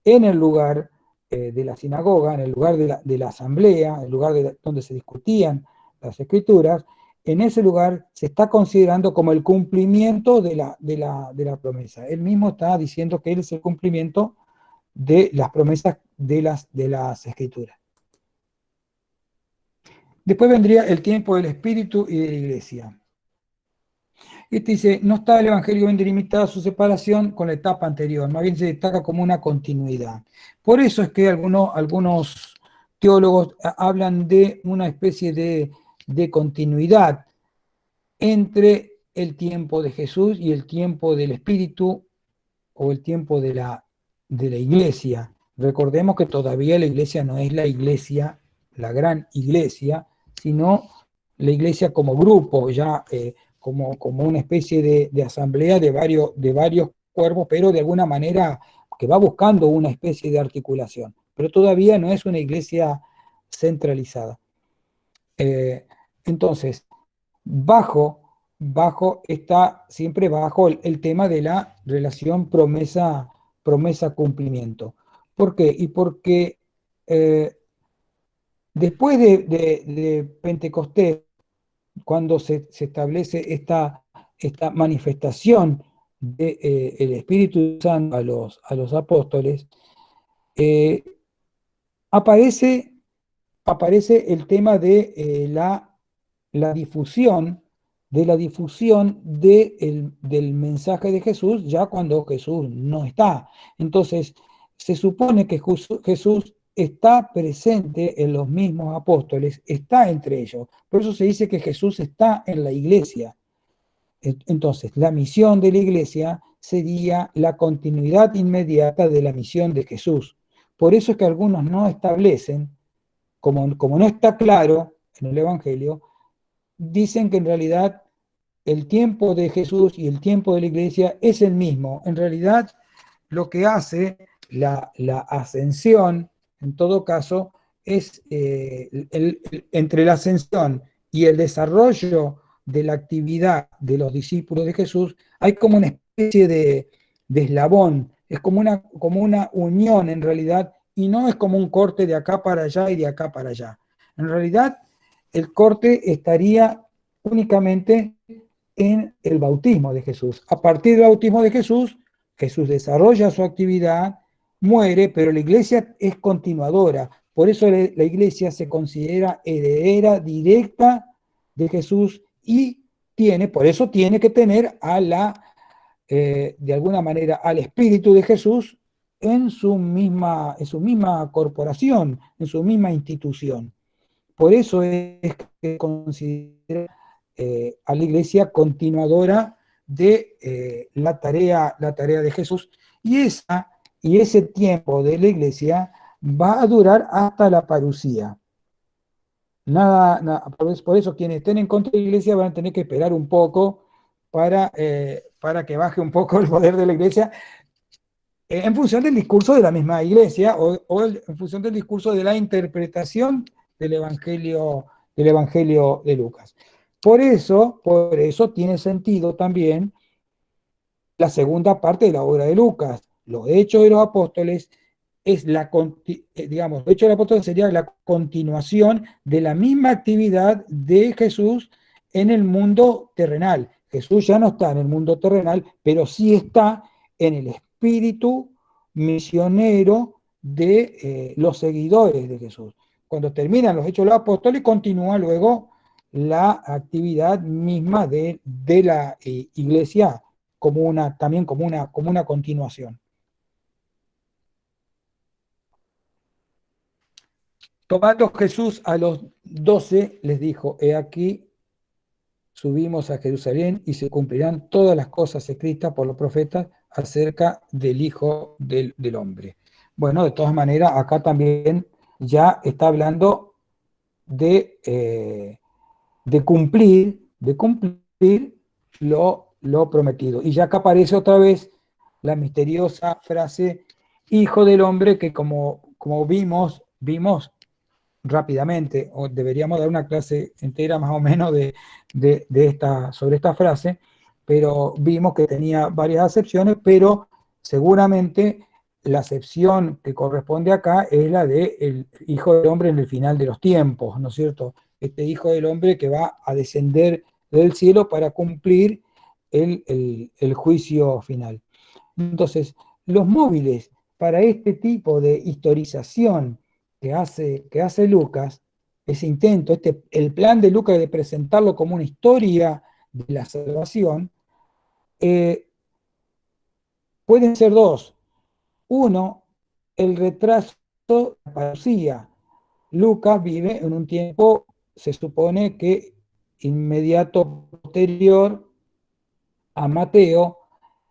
S1: en el lugar de la sinagoga, en el lugar de la asamblea, en el lugar donde se discutían las escrituras. En ese lugar se está considerando como el cumplimiento de la promesa. Él mismo está diciendo que él es el cumplimiento de las promesas de las escrituras. Después vendría el tiempo del Espíritu y de la Iglesia. Este dice, no está el Evangelio bien delimitado su separación con la etapa anterior, más bien se destaca como una continuidad. Por eso es que algunos teólogos hablan de una especie de continuidad entre el tiempo de Jesús y el tiempo del Espíritu o el tiempo de la Iglesia. Recordemos que todavía la Iglesia no es la Iglesia, la gran Iglesia, sino la Iglesia como grupo, ya como una especie de asamblea de varios cuerpos, pero de alguna manera que va buscando una especie de articulación. Pero todavía no es una Iglesia centralizada. Entonces, está siempre bajo el tema de la relación promesa-cumplimiento. ¿Por qué? Y porque después de Pentecostés, cuando se establece esta manifestación del Espíritu Santo a los apóstoles, aparece el tema de la difusión del mensaje de Jesús ya cuando Jesús no está. Entonces, se supone que Jesús está presente en los mismos apóstoles, está entre ellos. Por eso se dice que Jesús está en la iglesia. Entonces, la misión de la iglesia sería la continuidad inmediata de la misión de Jesús. Por eso es que algunos no establecen, como no está claro en el Evangelio, dicen que en realidad el tiempo de Jesús y el tiempo de la iglesia es el mismo. En realidad, lo que hace la ascensión, en todo caso, es entre la ascensión y el desarrollo de la actividad de los discípulos de Jesús, hay como una especie de eslabón, es como una unión en realidad, y no es como un corte de acá para allá y de acá para allá. En realidad, el corte estaría únicamente en el bautismo de Jesús. A partir del bautismo de Jesús Jesús desarrolla su actividad, muere, pero la iglesia es continuadora. Por eso la iglesia se considera heredera directa de Jesús y por eso tiene que tener de alguna manera, al Espíritu de Jesús en su misma corporación, en su misma institución. Por eso es que considera a la iglesia continuadora de la tarea de Jesús, y ese tiempo de la iglesia va a durar hasta la parucía. Por eso quienes estén en contra de la iglesia van a tener que esperar un poco para que baje un poco el poder de la iglesia, en función del discurso de la misma iglesia o en función del discurso de la interpretación del Evangelio de Lucas. Por eso tiene sentido también la segunda parte de la obra de Lucas. Los Hechos de los Apóstoles digamos, los Hechos de los Apóstoles sería la continuación de la misma actividad de Jesús en el mundo terrenal. Jesús ya no está en el mundo terrenal, pero sí está en el espíritu misionero de los seguidores de Jesús. Cuando terminan los Hechos de los Apóstoles, continúa luego la actividad misma de la iglesia también como una continuación. Tomando Jesús a los 12, les dijo: he aquí, subimos a Jerusalén y se cumplirán todas las cosas escritas por los profetas acerca del Hijo del Hombre. Bueno, de todas maneras, acá también ya está hablando de cumplir lo prometido. Y ya acá aparece otra vez la misteriosa frase Hijo del Hombre, que como vimos rápidamente, o deberíamos dar una clase entera más o menos sobre esta frase, pero vimos que tenía varias acepciones, pero seguramente la acepción que corresponde acá es la de el Hijo del Hombre en el final de los tiempos, ¿no es cierto? Este Hijo del Hombre que va a descender del cielo para cumplir el juicio final. Entonces, los móviles para este tipo de historización que hace Lucas, ese intento, el plan de Lucas de presentarlo como una historia de la salvación, pueden ser dos. Uno, el retraso de la parucía. Lucas vive en un tiempo, se supone que inmediato posterior a Mateo,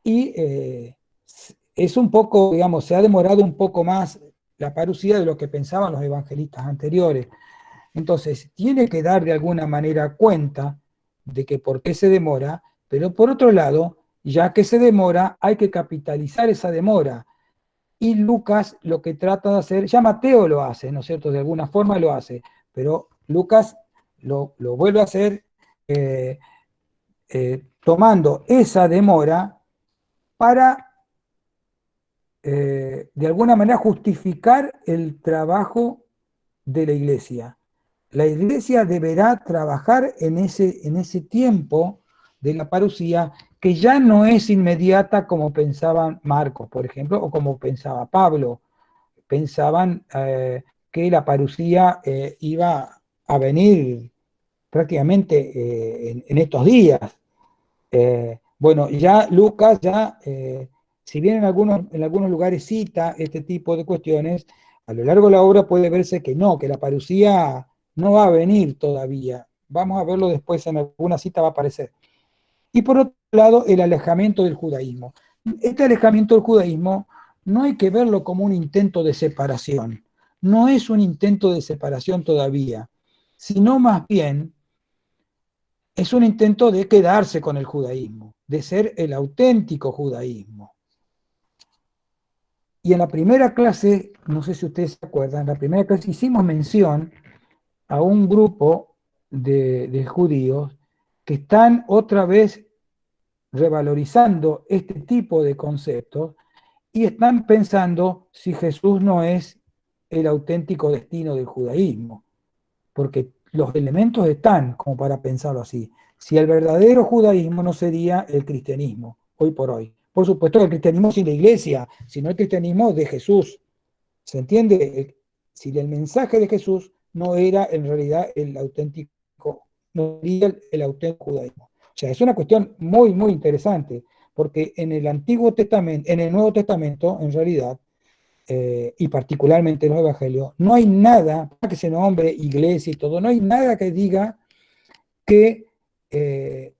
S1: y es un poco, digamos, se ha demorado un poco más la parucía de lo que pensaban los evangelistas anteriores. Entonces, tiene que dar de alguna manera cuenta de que por qué se demora, pero por otro lado, ya que se demora, hay que capitalizar esa demora. Y Lucas lo que trata de hacer, ya Mateo lo hace, ¿no es cierto? De alguna forma lo hace, pero Lucas lo vuelve a hacer tomando esa demora para, de alguna manera, justificar el trabajo de la iglesia. La iglesia deberá trabajar en ese tiempo de la parucía, que ya no es inmediata como pensaban Marcos, por ejemplo, o como pensaba Pablo. Pensaban que la parucía iba a venir prácticamente en estos días. Bueno, ya Lucas, si bien en algunos lugares cita este tipo de cuestiones, a lo largo de la obra puede verse que no, que la parucía no va a venir todavía. Vamos a verlo después, en alguna cita va a aparecer. Y por otro lado, el alejamiento del judaísmo. Este alejamiento del judaísmo no hay que verlo como un intento de separación. No es un intento de separación todavía, sino más bien es un intento de quedarse con el judaísmo, de ser el auténtico judaísmo. Y en la primera clase, no sé si ustedes se acuerdan, en la primera clase hicimos mención a un grupo de judíos que están otra vez revalorizando este tipo de conceptos y están pensando si Jesús no es el auténtico destino del judaísmo, porque los elementos están como para pensarlo así. Si el verdadero judaísmo no sería el cristianismo, hoy por hoy, por supuesto, el cristianismo sin la iglesia, sino el cristianismo de Jesús. ¿Se entiende? Si el mensaje de Jesús no era en realidad el auténtico, no era el auténtico judaísmo. O sea, es una cuestión muy, muy interesante, porque en el Antiguo Testamento, en el Nuevo Testamento, en realidad, y particularmente en los Evangelios, no hay nada, para que se nombre iglesia y todo, no hay nada que diga que, eh,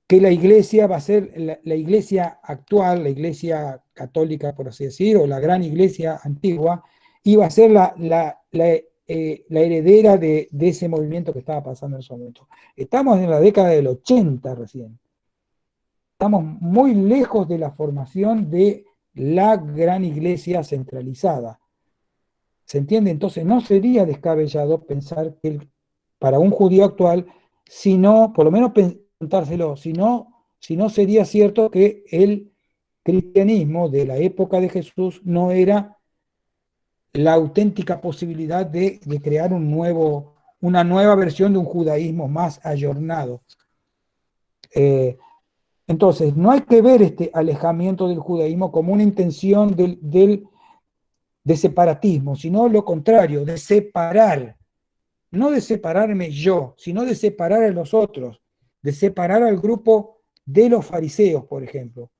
S1: que la iglesia va a ser la iglesia actual, la iglesia católica, por así decir, o la gran iglesia antigua, iba a ser la heredera de ese movimiento que estaba pasando en ese momento. Estamos en la década del 80 recién. Estamos muy lejos de la formación de la gran iglesia centralizada. ¿Se entiende? Entonces no sería descabellado pensar que para un judío actual, si no, por lo menos preguntárselo, si no sería cierto que el cristianismo de la época de Jesús no era la auténtica posibilidad de crear una nueva versión de un judaísmo más ayornado. Entonces, no hay que ver este alejamiento del judaísmo como una intención de separatismo, sino lo contrario, de separar. No de separarme yo, sino de separar a los otros, de separar al grupo de los fariseos, por ejemplo.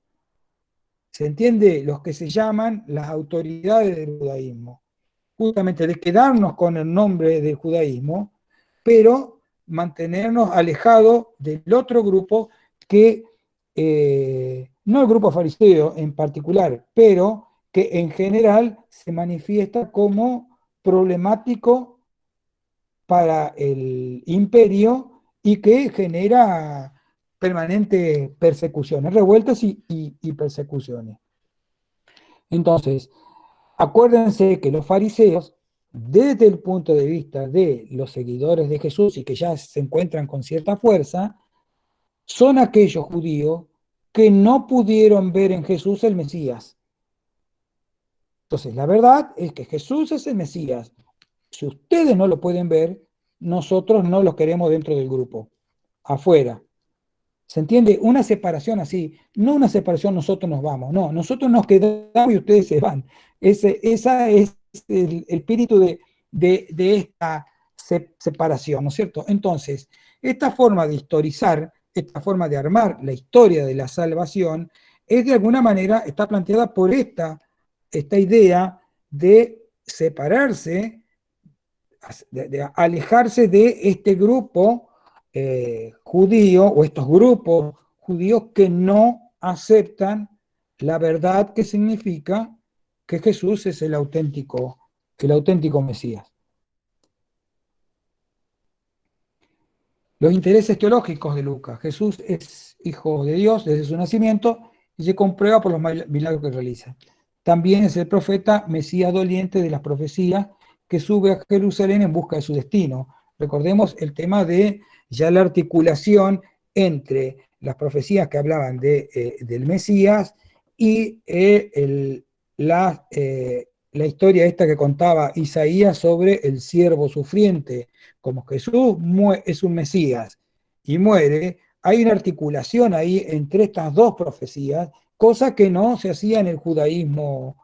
S1: ¿Se entiende? Los que se llaman las autoridades del judaísmo. Justamente de quedarnos con el nombre del judaísmo, pero mantenernos alejados del otro grupo que, no el grupo fariseo en particular, pero que en general se manifiesta como problemático para el imperio y que genera permanentes persecuciones, revueltas y persecuciones. Entonces, acuérdense que los fariseos, desde el punto de vista de los seguidores de Jesús y que ya se encuentran con cierta fuerza, son aquellos judíos que no pudieron ver en Jesús el Mesías. Entonces, la verdad es que Jesús es el Mesías. Si ustedes no lo pueden ver, nosotros no los queremos dentro del grupo, afuera. ¿Se entiende? Una separación así, no una separación nosotros nos vamos, no, nosotros nos quedamos y ustedes se van. Esa es el espíritu de esta separación, ¿no es cierto? Entonces, esta forma de historizar, esta forma de armar la historia de la salvación, es de alguna manera, está planteada por esta idea de separarse, de alejarse de este grupo judío o estos grupos judíos que no aceptan la verdad que significa que Jesús es el auténtico Mesías. Los intereses teológicos de Lucas. Jesús es hijo de Dios desde su nacimiento y se comprueba por los milagros que realiza. También es el profeta Mesías doliente de las profecías que sube a Jerusalén en busca de su destino. Recordemos el tema de ya la articulación entre las profecías que hablaban del Mesías y la historia esta que contaba Isaías sobre el siervo sufriente. Como Jesús es un Mesías y muere, hay una articulación ahí entre estas dos profecías, cosa que no se hacía en el judaísmo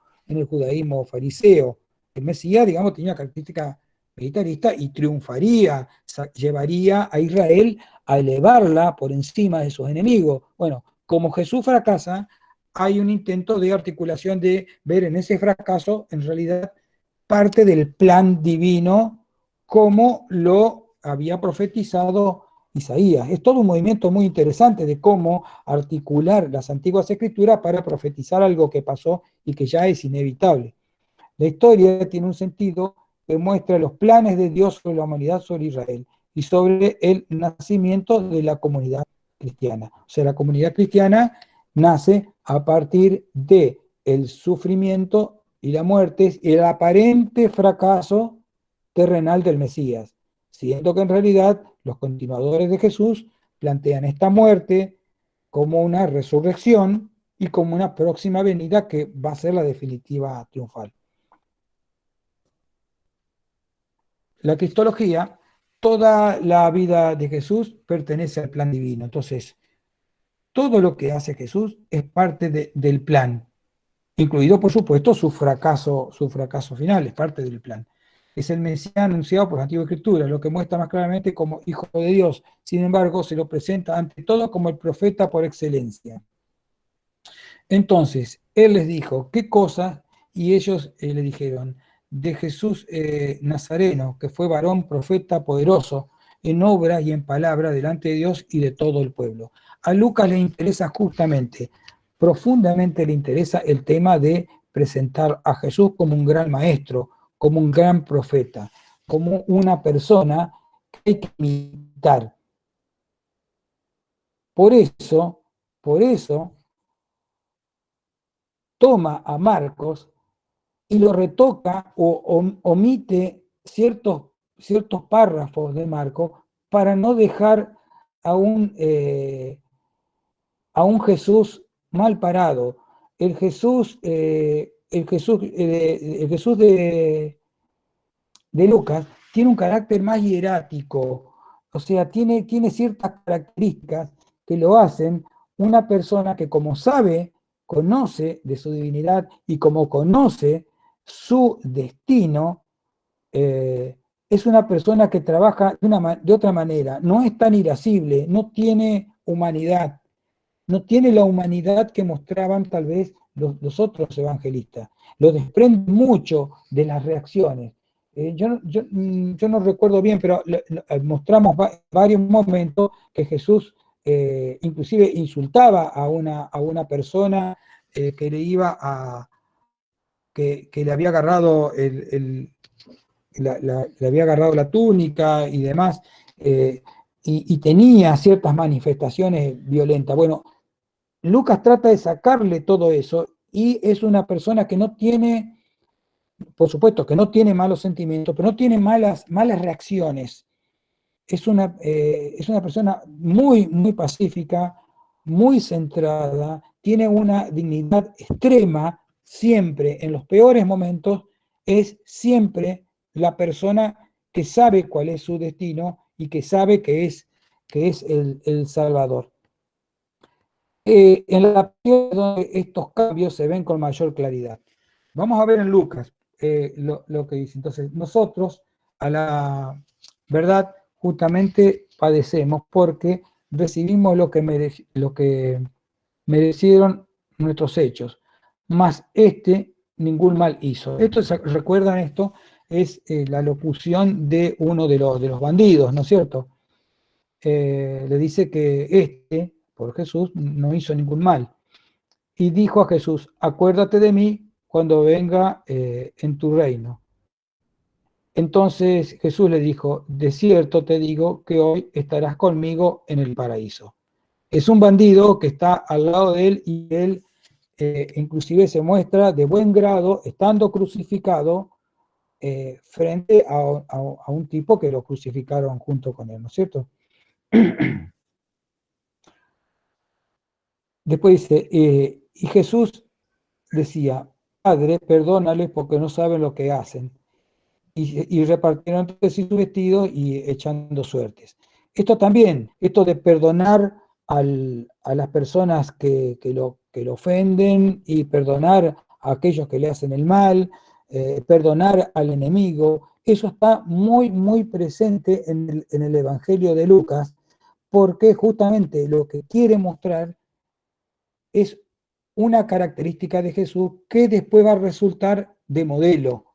S1: fariseo. El Mesías, digamos, tenía una característica militarista y triunfaría, llevaría a Israel a elevarla por encima de sus enemigos. Bueno, como Jesús fracasa, hay un intento de articulación de ver en ese fracaso, en realidad, parte del plan divino como lo había profetizado Isaías. Es todo un movimiento muy interesante de cómo articular las antiguas escrituras para profetizar algo que pasó y que ya es inevitable. La historia tiene un sentido que muestra los planes de Dios sobre la humanidad, sobre Israel y sobre el nacimiento de la comunidad cristiana. O sea, la comunidad cristiana nace a partir de el sufrimiento y la muerte y el aparente fracaso terrenal del Mesías, siendo que en realidad los continuadores de Jesús plantean esta muerte como una resurrección y como una próxima venida que va a ser la definitiva triunfal. La cristología, toda la vida de Jesús pertenece al plan divino. Entonces, todo lo que hace Jesús es parte del plan, incluido, por supuesto, su fracaso final, es parte del plan. Es el Mesías anunciado por la Antigua Escritura, lo que muestra más claramente como Hijo de Dios. Sin embargo, se lo presenta ante todo como el profeta por excelencia. Entonces, él les dijo, ¿qué cosa? Y ellos le dijeron, de Jesús Nazareno, que fue varón, profeta, poderoso, en obra y en palabra delante de Dios y de todo el pueblo. A Lucas le interesa justamente, profundamente le interesa el tema de presentar a Jesús como un gran maestro, como un gran profeta, como una persona que hay que imitar. Por eso, toma a Marcos y lo retoca o omite ciertos párrafos de Marcos para no dejar a a un Jesús mal parado. El Jesús de Lucas tiene un carácter más hierático, o sea, tiene ciertas características que lo hacen una persona que como sabe, conoce de su divinidad y como conoce su destino, es una persona que trabaja de otra manera, no es tan irascible, no tiene humanidad, no tiene la humanidad que mostraban tal vez los otros evangelistas. Lo desprende mucho de las reacciones. Yo no recuerdo bien, pero mostramos varios momentos que Jesús inclusive insultaba a una persona que le iba a... que le había agarrado le había agarrado la túnica y demás, y tenía ciertas manifestaciones violentas. Bueno, Lucas trata de sacarle todo eso y es una persona que no tiene, por supuesto, que no tiene malos sentimientos, pero no tiene malas reacciones. Es una persona muy pacífica, muy centrada, tiene una dignidad extrema, siempre, en los peores momentos, es siempre la persona que sabe cuál es su destino y que sabe que es el Salvador. En la parte donde estos cambios se ven con mayor claridad. Vamos a ver en Lucas lo que dice. Entonces, nosotros, a la verdad, justamente padecemos porque recibimos lo que merecieron nuestros hechos, mas ningún mal hizo. ¿Recuerdan esto? Es la locución de uno de los bandidos, ¿no es cierto? Le dice que por Jesús, no hizo ningún mal. Y dijo a Jesús, acuérdate de mí cuando venga en tu reino. Entonces Jesús le dijo, de cierto te digo que hoy estarás conmigo en el paraíso. Es un bandido que está al lado de él y él inclusive se muestra de buen grado, estando crucificado, frente a un tipo que lo crucificaron junto con él, ¿no es cierto? Después dice, y Jesús decía, Padre, perdónales porque no saben lo que hacen. Y repartieron entre sí sus vestidos y echando suertes. Esto también, esto de perdonar a las personas que lo ofenden y perdonar a aquellos que le hacen el mal, perdonar al enemigo, eso está muy presente en el Evangelio de Lucas, porque justamente lo que quiere mostrar es una característica de Jesús que después va a resultar de modelo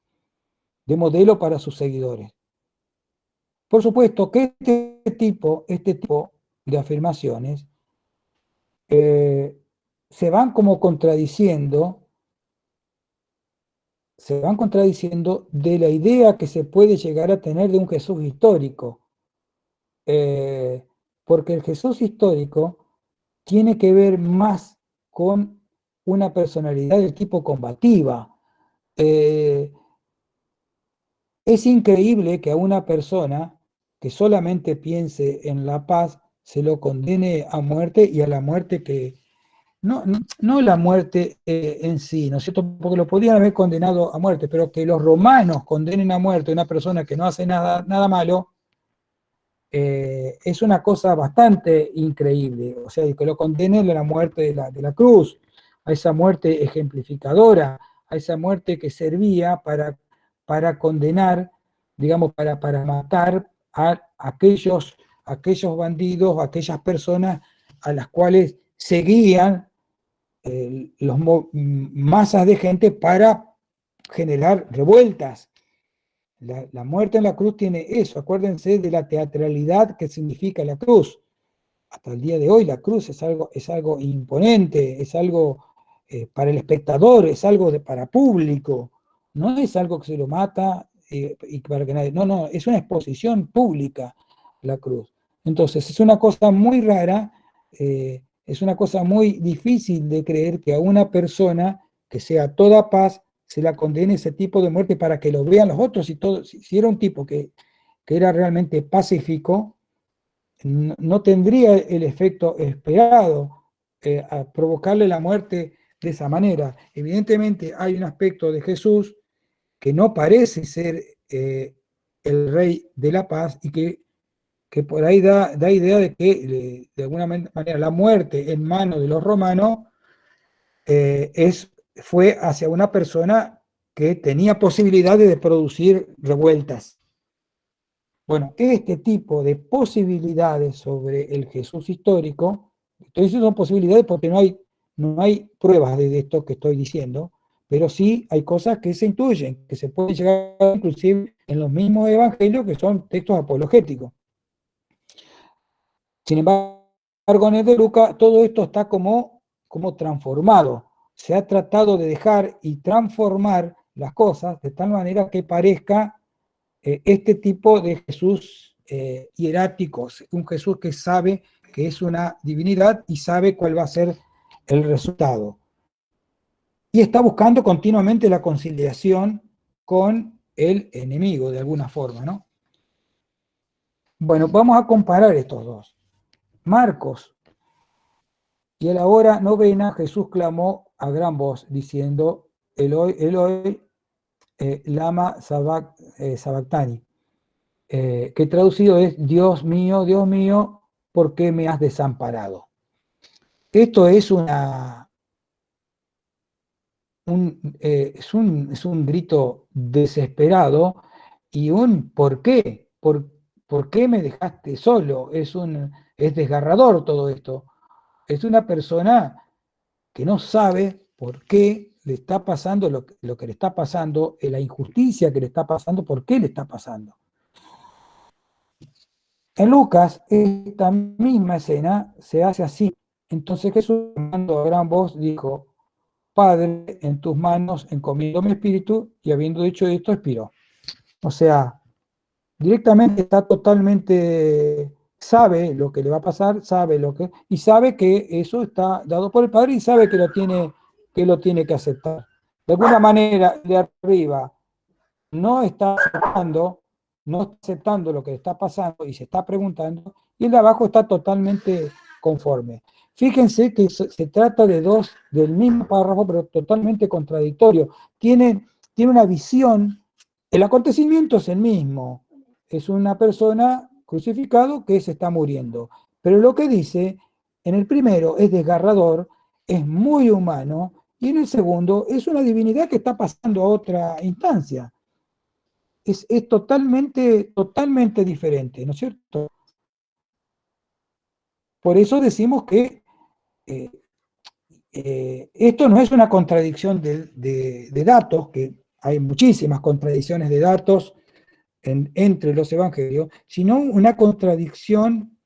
S1: para sus seguidores. Por supuesto que este tipo de afirmaciones se van como contradiciendo de la idea que se puede llegar a tener de un Jesús histórico. Porque el Jesús histórico tiene que ver más con una personalidad del tipo combativa. Es increíble que a una persona que solamente piense en la paz se lo condene a muerte y a la muerte que... No la muerte en sí, ¿no es cierto? Porque lo podrían haber condenado a muerte, pero que los romanos condenen a muerte a una persona que no hace nada malo, es una cosa bastante increíble. O sea, que lo condenen a la muerte de la cruz, a esa muerte ejemplificadora, a esa muerte que servía para condenar, digamos, para matar a aquellos bandidos, a aquellas personas a las cuales seguían masas de gente para generar revueltas. La muerte en la cruz tiene eso. Acuérdense de la teatralidad que significa la cruz. Hasta el día de hoy la cruz es algo imponente, es algo para el espectador, es algo para público. No es algo que se lo mata y para que nadie... No, no, es una exposición pública la cruz. Entonces es una cosa muy rara, es una cosa muy difícil de creer que a una persona que sea toda paz se la condene ese tipo de muerte para que lo vean los otros. Y todo, si era un tipo que era realmente pacífico, no tendría el efecto esperado a provocarle la muerte de esa manera. Evidentemente hay un aspecto de Jesús que no parece ser el rey de la paz y que por ahí da idea de que de alguna manera la muerte en manos de los romanos fue hacia una persona que tenía posibilidades de producir revueltas. Bueno, este tipo de posibilidades sobre el Jesús histórico, entonces son posibilidades porque no hay pruebas de esto que estoy diciendo, pero sí hay cosas que se intuyen, que se pueden llegar inclusive en los mismos evangelios que son textos apologéticos. Sin embargo, en el de Lucas todo esto está como transformado. Se ha tratado de dejar y transformar las cosas de tal manera que parezca este tipo de Jesús hieráticos, un Jesús que sabe que es una divinidad y sabe cuál va a ser el resultado. Y está buscando continuamente la conciliación con el enemigo, de alguna forma, ¿no? Bueno, vamos a comparar estos dos. Marcos, y él ahora novena, Jesús clamó a gran voz, diciendo, Eloi, Eloi, lama sabactani, que traducido es, Dios mío, ¿por qué me has desamparado? Esto es es un grito desesperado y un ¿por qué? ¿Por qué me dejaste solo? Es desgarrador todo esto. Es una persona que no sabe por qué le está pasando lo que le está pasando, la injusticia que le está pasando, por qué le está pasando. En Lucas, esta misma escena se hace así. Entonces Jesús, llamando a gran voz, dijo, Padre, en tus manos encomiendo mi espíritu, y habiendo dicho esto, expiró. O sea, directamente está totalmente, sabe lo que le va a pasar, y sabe que eso está dado por el Padre y sabe que lo tiene que aceptar. De alguna manera, de arriba, no está aceptando, no está aceptando lo que está pasando y se está preguntando, y el de abajo está totalmente conforme. Fíjense que se trata de dos del mismo párrafo, pero totalmente contradictorio. Tiene una visión, el acontecimiento es el mismo, es una persona crucificado que se está muriendo, pero lo que dice en el primero es desgarrador, es muy humano, y en el segundo es una divinidad que está pasando a otra instancia. Es totalmente diferente, ¿no es cierto? Por eso decimos que eh, esto no es una contradicción de datos, que hay muchísimas contradicciones de datos entre los evangelios, sino una contradicción,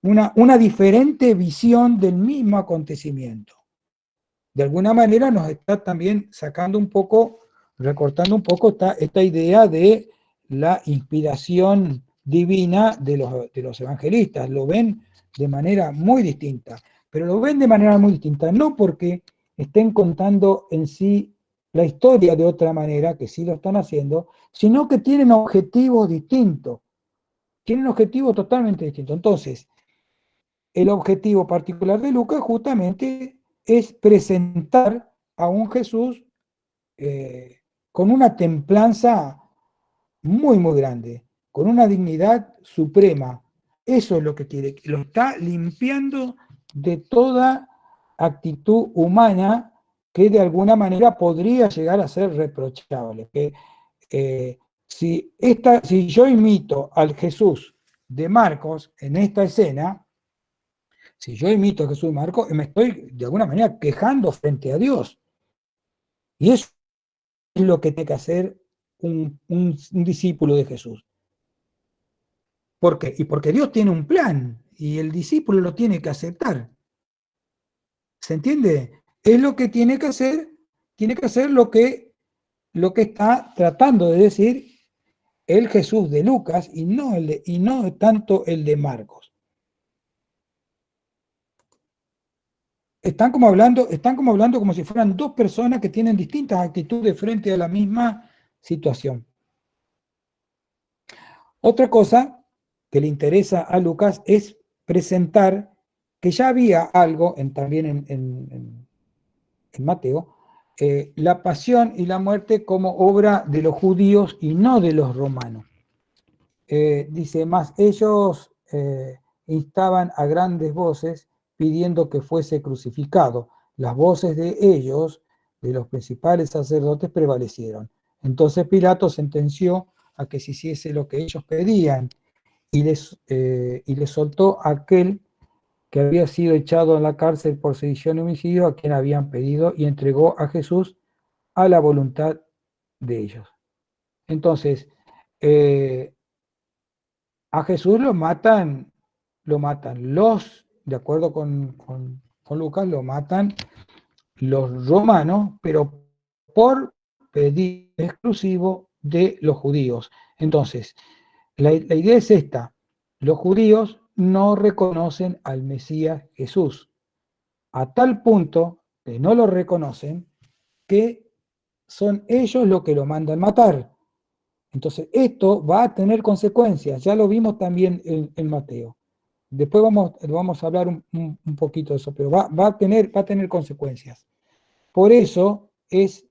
S1: una diferente visión del mismo acontecimiento. De alguna manera nos está también sacando un poco, recortando un poco esta idea de la inspiración divina de los evangelistas. Lo ven de manera muy distinta, pero lo ven de manera muy distinta, no porque estén contando en sí la historia de otra manera, que sí lo están haciendo, sino que tienen objetivos distintos, tienen objetivos totalmente distintos. Entonces, el objetivo particular de Lucas justamente es presentar a un Jesús con una templanza muy grande, con una dignidad suprema, Eso es lo que quiere, lo está limpiando de toda actitud humana que de alguna manera podría llegar a ser reprochable. Si yo imito al Jesús de Marcos en esta escena, si yo imito a Jesús de Marcos, me estoy de alguna manera quejando frente a Dios. Y eso es lo que tiene que hacer un discípulo de Jesús. ¿Por qué? Y porque Dios tiene un plan y el discípulo lo tiene que aceptar. ¿Se entiende? Es lo que tiene que hacer lo que está tratando de decir el Jesús de Lucas y no tanto el de Marcos. Están como hablando como si fueran dos personas que tienen distintas actitudes frente a la misma situación. Otra cosa que le interesa a Lucas es presentar que ya había algo también en Mateo, la pasión y la muerte como obra de los judíos y no de los romanos. Dice, más ellos instaban a grandes voces pidiendo que fuese crucificado. Las voces de ellos, de los principales sacerdotes, prevalecieron. Entonces Pilato sentenció a que se hiciese lo que ellos pedían y les soltó a aquel que había sido echado en la cárcel por sedición y homicidio, a quien habían pedido, y entregó a Jesús a la voluntad de ellos. Entonces, a Jesús lo matan de acuerdo con Lucas, lo matan los romanos, pero por pedido exclusivo de los judíos. Entonces, la idea es esta: los judíos no reconocen al Mesías Jesús, a tal punto que no lo reconocen que son ellos los que lo mandan matar. Entonces, esto va a tener consecuencias, ya lo vimos también en Mateo. Después vamos a hablar un poquito de eso, pero va a tener consecuencias. Por eso es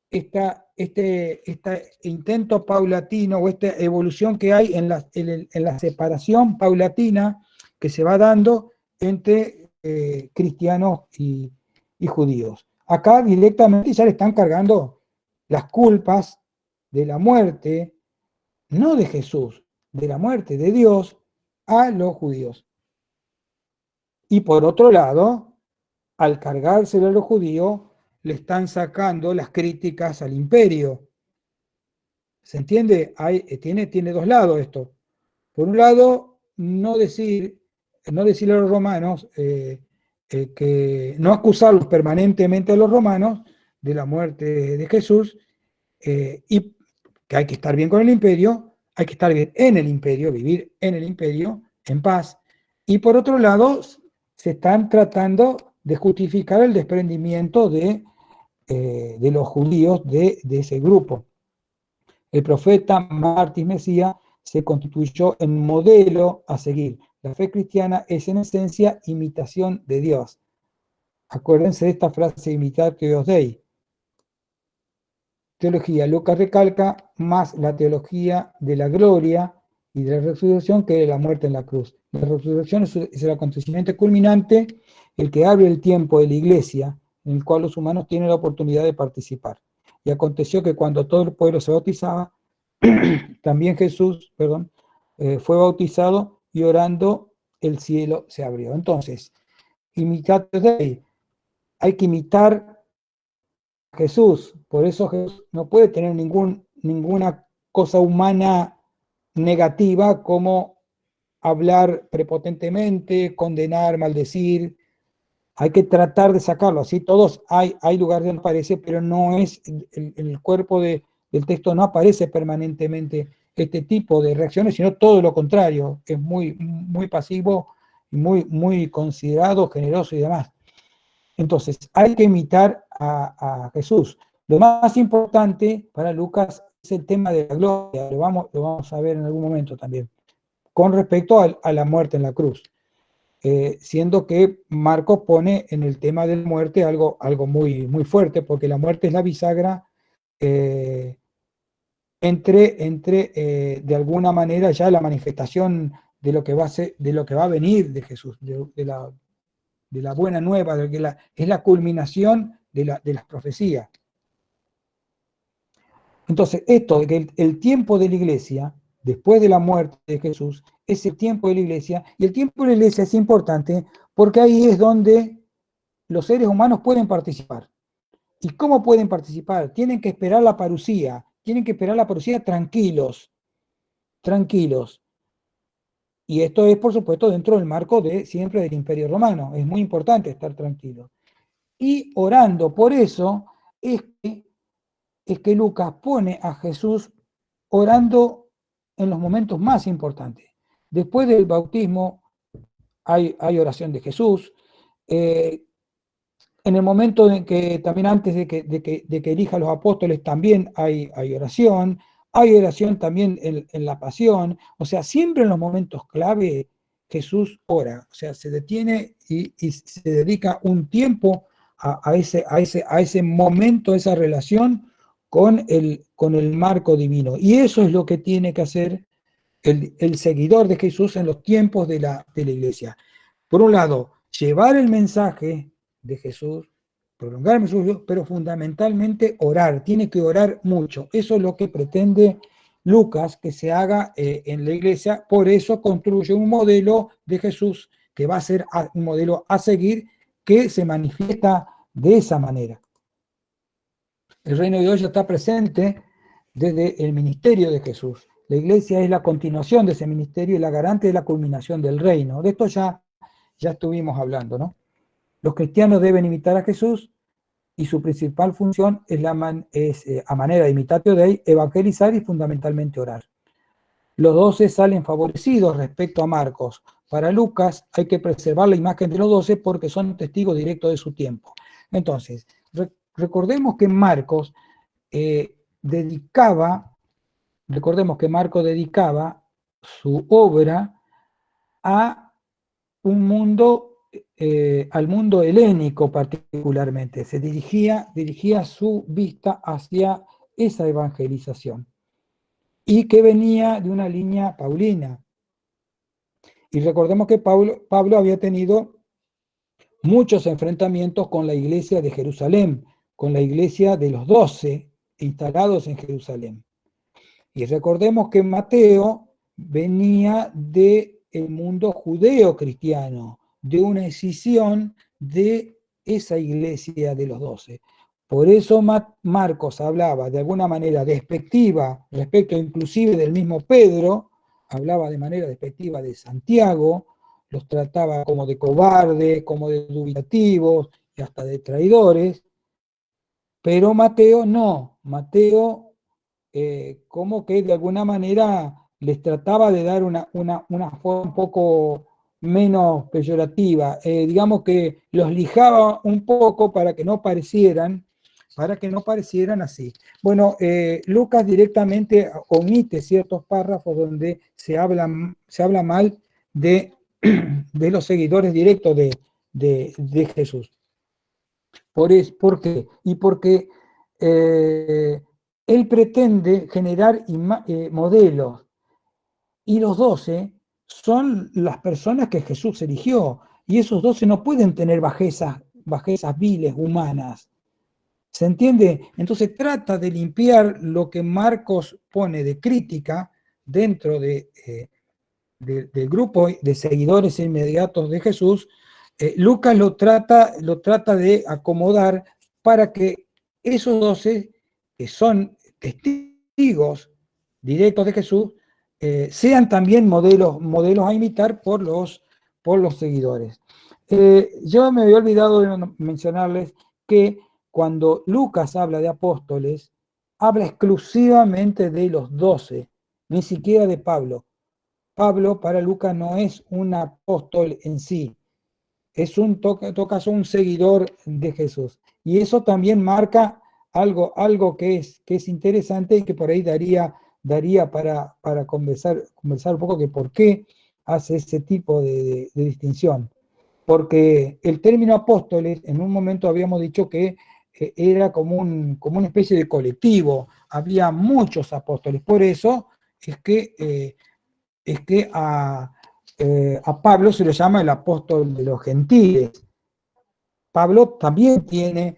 S1: este intento paulatino o esta evolución que hay en la separación paulatina que se va dando entre cristianos y judíos. Acá directamente ya le están cargando las culpas de la muerte, no de Jesús, de la muerte de Dios a los judíos. Y por otro lado, al cargárselo a los judíos, le están sacando las críticas al imperio. ¿Se entiende? Tiene dos lados esto. Por un lado, no decirle a los romanos que no acusarlos permanentemente a los romanos de la muerte de Jesús, y que hay que estar bien con el imperio, hay que estar bien en el imperio, vivir en el imperio, en paz. Y por otro lado, se están tratando de justificar el desprendimiento de los judíos de ese grupo. El profeta mártir Mesías se constituyó en modelo a seguir. La fe cristiana es en esencia imitación de Dios. Acuérdense de esta frase, imitatio Dei. Teología, Lucas recalca más la teología de la gloria y de la resurrección que de la muerte en la cruz. La resurrección es el acontecimiento culminante, el que abre el tiempo de la iglesia, en el cual los humanos tienen la oportunidad de participar. Y aconteció que cuando todo el pueblo se bautizaba, también Jesús, fue bautizado y orando el cielo se abrió. Entonces, imitatio Dei, hay que imitar a Jesús, por eso Jesús no puede tener ninguna cosa humana negativa como hablar prepotentemente, condenar, maldecir. Hay que tratar de sacarlo, así todos hay lugares donde aparece, pero no es el cuerpo del texto, no aparece permanentemente este tipo de reacciones, sino todo lo contrario, es muy, muy pasivo, muy considerado, generoso y demás. Entonces, hay que imitar a Jesús. Lo más importante para Lucas es el tema de la gloria, lo vamos a ver en algún momento también, con respecto a la muerte en la cruz. Siendo que Marcos pone en el tema de la muerte algo muy, muy fuerte, porque la muerte es la bisagra entre de alguna manera ya la manifestación de lo que va a ser, de lo que va a venir de Jesús, de la buena nueva, de que es la culminación de las profecías. Entonces, esto de que el tiempo de la iglesia, después de la muerte de Jesús, es el tiempo de la iglesia, y el tiempo de la iglesia es importante porque ahí es donde los seres humanos pueden participar. ¿Y cómo pueden participar? Tienen que esperar la parucía, tranquilos, tranquilos. Y esto es, por supuesto, dentro del marco siempre del Imperio Romano. Es muy importante estar tranquilos. Y orando. Por eso es que Lucas pone a Jesús orando en los momentos más importantes. Después del bautismo hay oración de Jesús. En el momento en que, también antes de que elija a los apóstoles, también hay oración. Hay oración también en la pasión. O sea, siempre en los momentos clave Jesús ora. O sea, se detiene y se dedica un tiempo a ese momento, a esa relación con el marco divino. Y eso es lo que tiene que hacer el seguidor de Jesús en los tiempos de la iglesia. Por un lado, llevar el mensaje de Jesús, prolongar el mensaje, pero fundamentalmente orar. Tiene que orar mucho. Eso es lo que pretende Lucas que se haga en la iglesia. Por eso construye un modelo de Jesús que va a ser un modelo a seguir, que se manifiesta de esa manera. El reino de Dios ya está presente desde el ministerio de Jesús. La iglesia es la continuación de ese ministerio y la garante de la culminación del reino. De esto ya estuvimos hablando, ¿no? Los cristianos deben imitar a Jesús y su principal función es, a manera de imitatio Dei, evangelizar y fundamentalmente orar. Los 12 salen favorecidos respecto a Marcos. Para Lucas hay que preservar la imagen de los 12 porque son testigos directos de su tiempo. Entonces, recordemos que Marcos dedicaba su obra a un mundo, al mundo helénico particularmente. Se dirigía su vista hacia esa evangelización y que venía de una línea paulina. Y recordemos que Pablo había tenido muchos enfrentamientos con la iglesia de Jerusalén, con la iglesia de los 12 instalados en Jerusalén. Y recordemos que Mateo venía del mundo judeo-cristiano, de una escisión de esa iglesia de los 12. Por eso Marcos hablaba de alguna manera despectiva respecto inclusive del mismo Pedro, hablaba de manera despectiva de Santiago, los trataba como de cobardes, como de dubitativos y hasta de traidores, pero Mateo no. Mateo como que de alguna manera les trataba de dar una forma un poco menos peyorativa, digamos que los lijaba un poco para que no parecieran así. Bueno, Lucas directamente omite ciertos párrafos donde se habla mal de los seguidores directos de Jesús. ¿Por qué? Y porque él pretende generar modelos, y los 12 son las personas que Jesús eligió, y esos 12 no pueden tener bajezas viles, humanas. ¿Se entiende? Entonces trata de limpiar lo que Marcos pone de crítica dentro del grupo de seguidores inmediatos de Jesús. Lucas lo trata de acomodar para que esos 12, que son testigos directos de Jesús, sean también modelos a imitar por los seguidores. Yo me había olvidado de mencionarles que cuando Lucas habla de apóstoles, habla exclusivamente de los 12, ni siquiera de Pablo. Pablo para Lucas no es un apóstol en sí, es un seguidor de Jesús. Y eso también marca algo que es interesante y que por ahí daría para conversar un poco que por qué hace ese tipo de distinción. Porque el término apóstoles, en un momento habíamos dicho que era como una especie de colectivo, había muchos apóstoles, por eso es que a Pablo se lo llama el apóstol de los gentiles. Pablo también tiene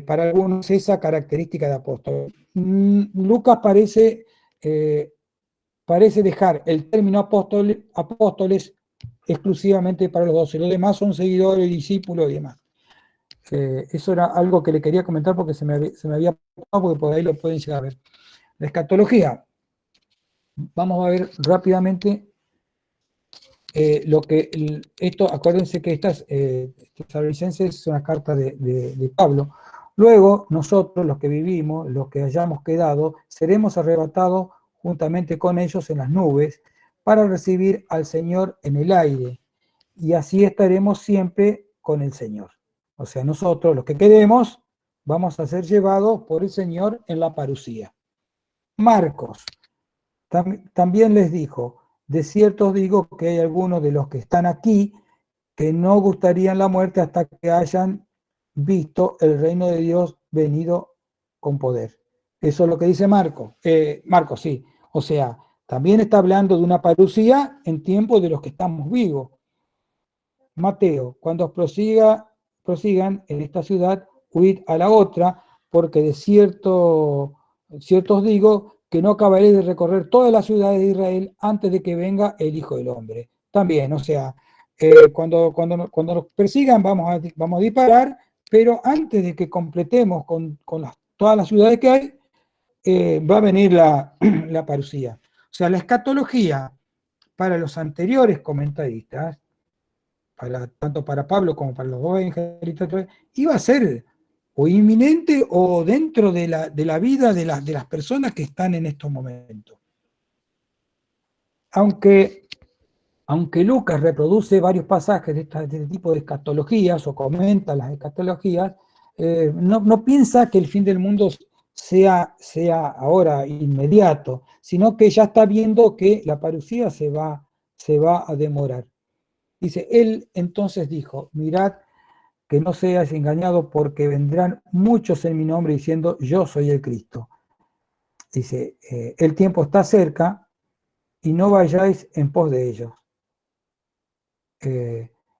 S1: para algunos esa característica de apóstol. Lucas parece dejar el término apóstoles exclusivamente para los 12. Los demás son seguidores, discípulos y demás. Eso era algo que le quería comentar porque se me había pasado, porque por ahí lo pueden llegar a ver. La escatología. Vamos a ver rápidamente acuérdense que estas Tesalonicenses es una carta de Pablo. Luego, nosotros, los que vivimos, los que hayamos quedado, seremos arrebatados juntamente con ellos en las nubes para recibir al Señor en el aire. Y así estaremos siempre con el Señor. O sea, nosotros, los que quedemos, vamos a ser llevados por el Señor en la parucía. Marcos también les dijo: de cierto os digo que hay algunos de los que están aquí que no gustarían la muerte hasta que hayan visto el reino de Dios venido con poder. Eso es lo que dice Marcos. Marcos, sí. O sea, también está hablando de una parucía en tiempo de los que estamos vivos. Mateo: cuando os prosigan en esta ciudad, huid a la otra, porque de cierto os digo que no acabaréis de recorrer todas las ciudades de Israel antes de que venga el Hijo del Hombre. También, o sea, cuando nos persigan vamos a disparar, pero antes de que completemos con todas las ciudades que hay, va a venir la parucía. O sea, la escatología para los anteriores comentaristas, tanto para Pablo como para los dos evangelistas, iba a ser o inminente o dentro de la vida de las personas que están en estos momentos. Aunque Lucas reproduce varios pasajes de este tipo de escatologías o comenta las escatologías, no piensa que el fin del mundo sea ahora inmediato, sino que ya está viendo que la parucía se va a demorar. Dice: él entonces dijo: mirad que no seáis engañados, porque vendrán muchos en mi nombre diciendo: yo soy el Cristo. Dice: el tiempo está cerca y no vayáis en pos de ellos.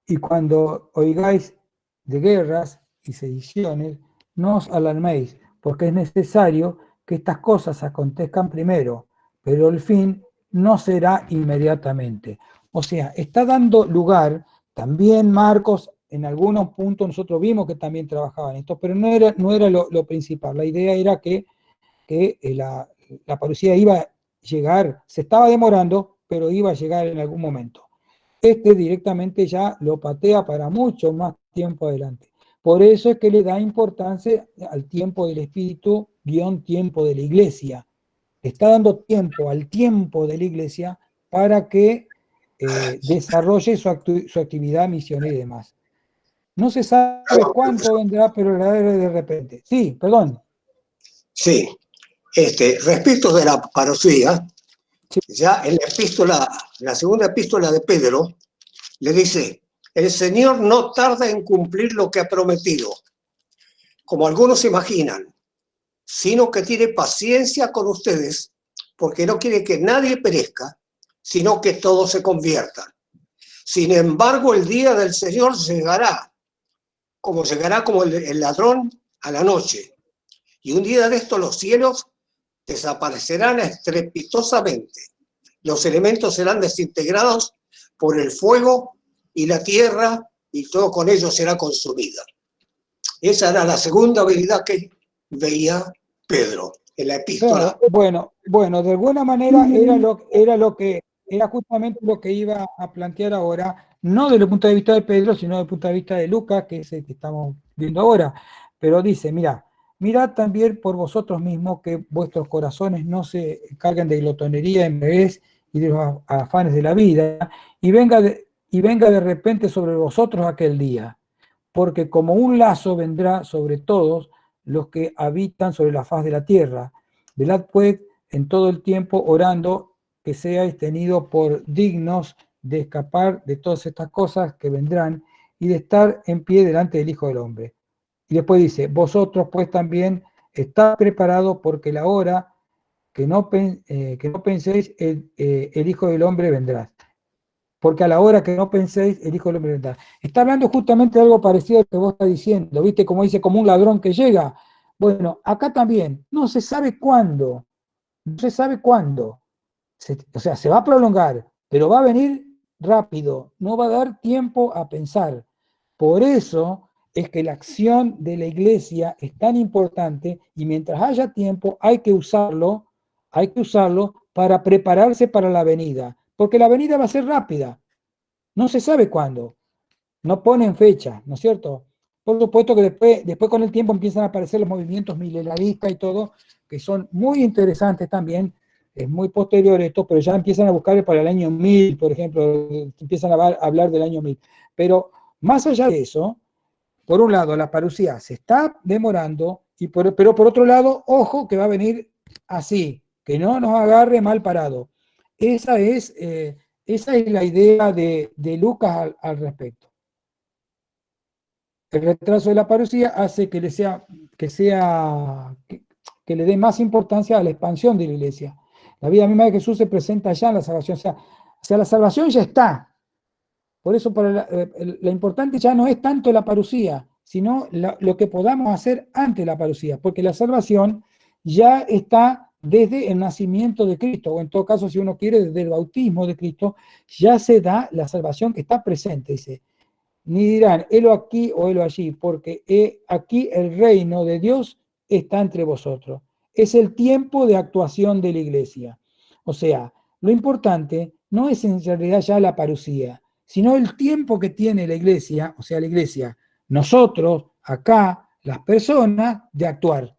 S1: Y cuando oigáis de guerras y sediciones, no os alarméis, porque es necesario que estas cosas acontezcan primero, pero el fin no será inmediatamente. O sea, está dando lugar, también Marcos, en algunos puntos nosotros vimos que también trabajaba en esto, pero no era lo principal. La idea era que la parucía iba a llegar, se estaba demorando, pero iba a llegar en algún momento. Directamente ya lo patea para mucho más tiempo adelante. Por eso es que le da importancia al tiempo del Espíritu, tiempo de la Iglesia. Está dando tiempo al tiempo de la Iglesia para que desarrolle su actividad misionera y demás. No se sabe cuánto vendrá, pero la de repente. Sí, perdón.
S2: Sí, respecto de la parucía, ya en la segunda epístola de Pedro, le dice: el Señor no tarda en cumplir lo que ha prometido, como algunos imaginan, sino que tiene paciencia con ustedes, porque no quiere que nadie perezca, sino que todos se conviertan. Sin embargo, el día del Señor llegará como el ladrón a la noche. Y un día de estos los cielos desaparecerán estrepitosamente. Los elementos serán desintegrados por el fuego y la tierra, y todo con ello será consumida. Esa era la segunda habilidad que veía Pedro en la epístola.
S1: Bueno, de alguna manera era justamente lo que iba a plantear ahora, no desde el punto de vista de Pedro, sino desde el punto de vista de Lucas, que es el que estamos viendo ahora. Pero dice: mirad también por vosotros mismos que vuestros corazones no se carguen de glotonería, embriaguez y de los afanes de la vida, y venga de repente sobre vosotros aquel día, porque como un lazo vendrá sobre todos los que habitan sobre la faz de la tierra. Velad pues en todo el tiempo orando, que seáis tenidos por dignos de escapar de todas estas cosas que vendrán y de estar en pie delante del Hijo del Hombre. Y después dice: vosotros pues también estad preparados, porque la hora que no penséis el Hijo del Hombre vendrá. porque a la hora que no penséis, el Hijo del Hombre vendrá. Está hablando justamente de algo parecido a lo que vos estás diciendo, ¿viste? Como dice, como un ladrón que llega. Bueno, acá también, no se sabe cuándo, no se sabe cuándo. O sea, se va a prolongar, pero va a venir rápido, no va a dar tiempo a pensar. Por eso es que la acción de la iglesia es tan importante y mientras haya tiempo hay que usarlo para prepararse para la venida, porque la venida va a ser rápida, no se sabe cuándo, no ponen fecha, ¿no es cierto? Por supuesto que después con el tiempo empiezan a aparecer los movimientos milenaristas y todo, que son muy interesantes también, es muy posterior esto, pero ya empiezan a buscar para el año 1000, por ejemplo, empiezan a hablar del año 1000. Pero más allá de eso, por un lado, la parucía se está demorando, pero por otro lado, ojo que va a venir así, que no nos agarre mal parado. Esa es la idea de Lucas al respecto. El retraso de la parucía hace que le dé más importancia a la expansión de la iglesia. La vida misma de Jesús se presenta ya en la salvación. O sea la salvación ya está. Por eso lo importante ya no es tanto la parucía, sino lo que podamos hacer antes de la parucía, porque la salvación ya está desde el nacimiento de Cristo, o en todo caso, si uno quiere, desde el bautismo de Cristo, ya se da la salvación que está presente, dice. Ni dirán, helo aquí o helo allí, porque aquí el reino de Dios está entre vosotros. Es el tiempo de actuación de la iglesia. O sea, lo importante no es en realidad ya la parucía, sino el tiempo que tiene la iglesia, o sea, la iglesia, nosotros, acá, las personas, de actuar.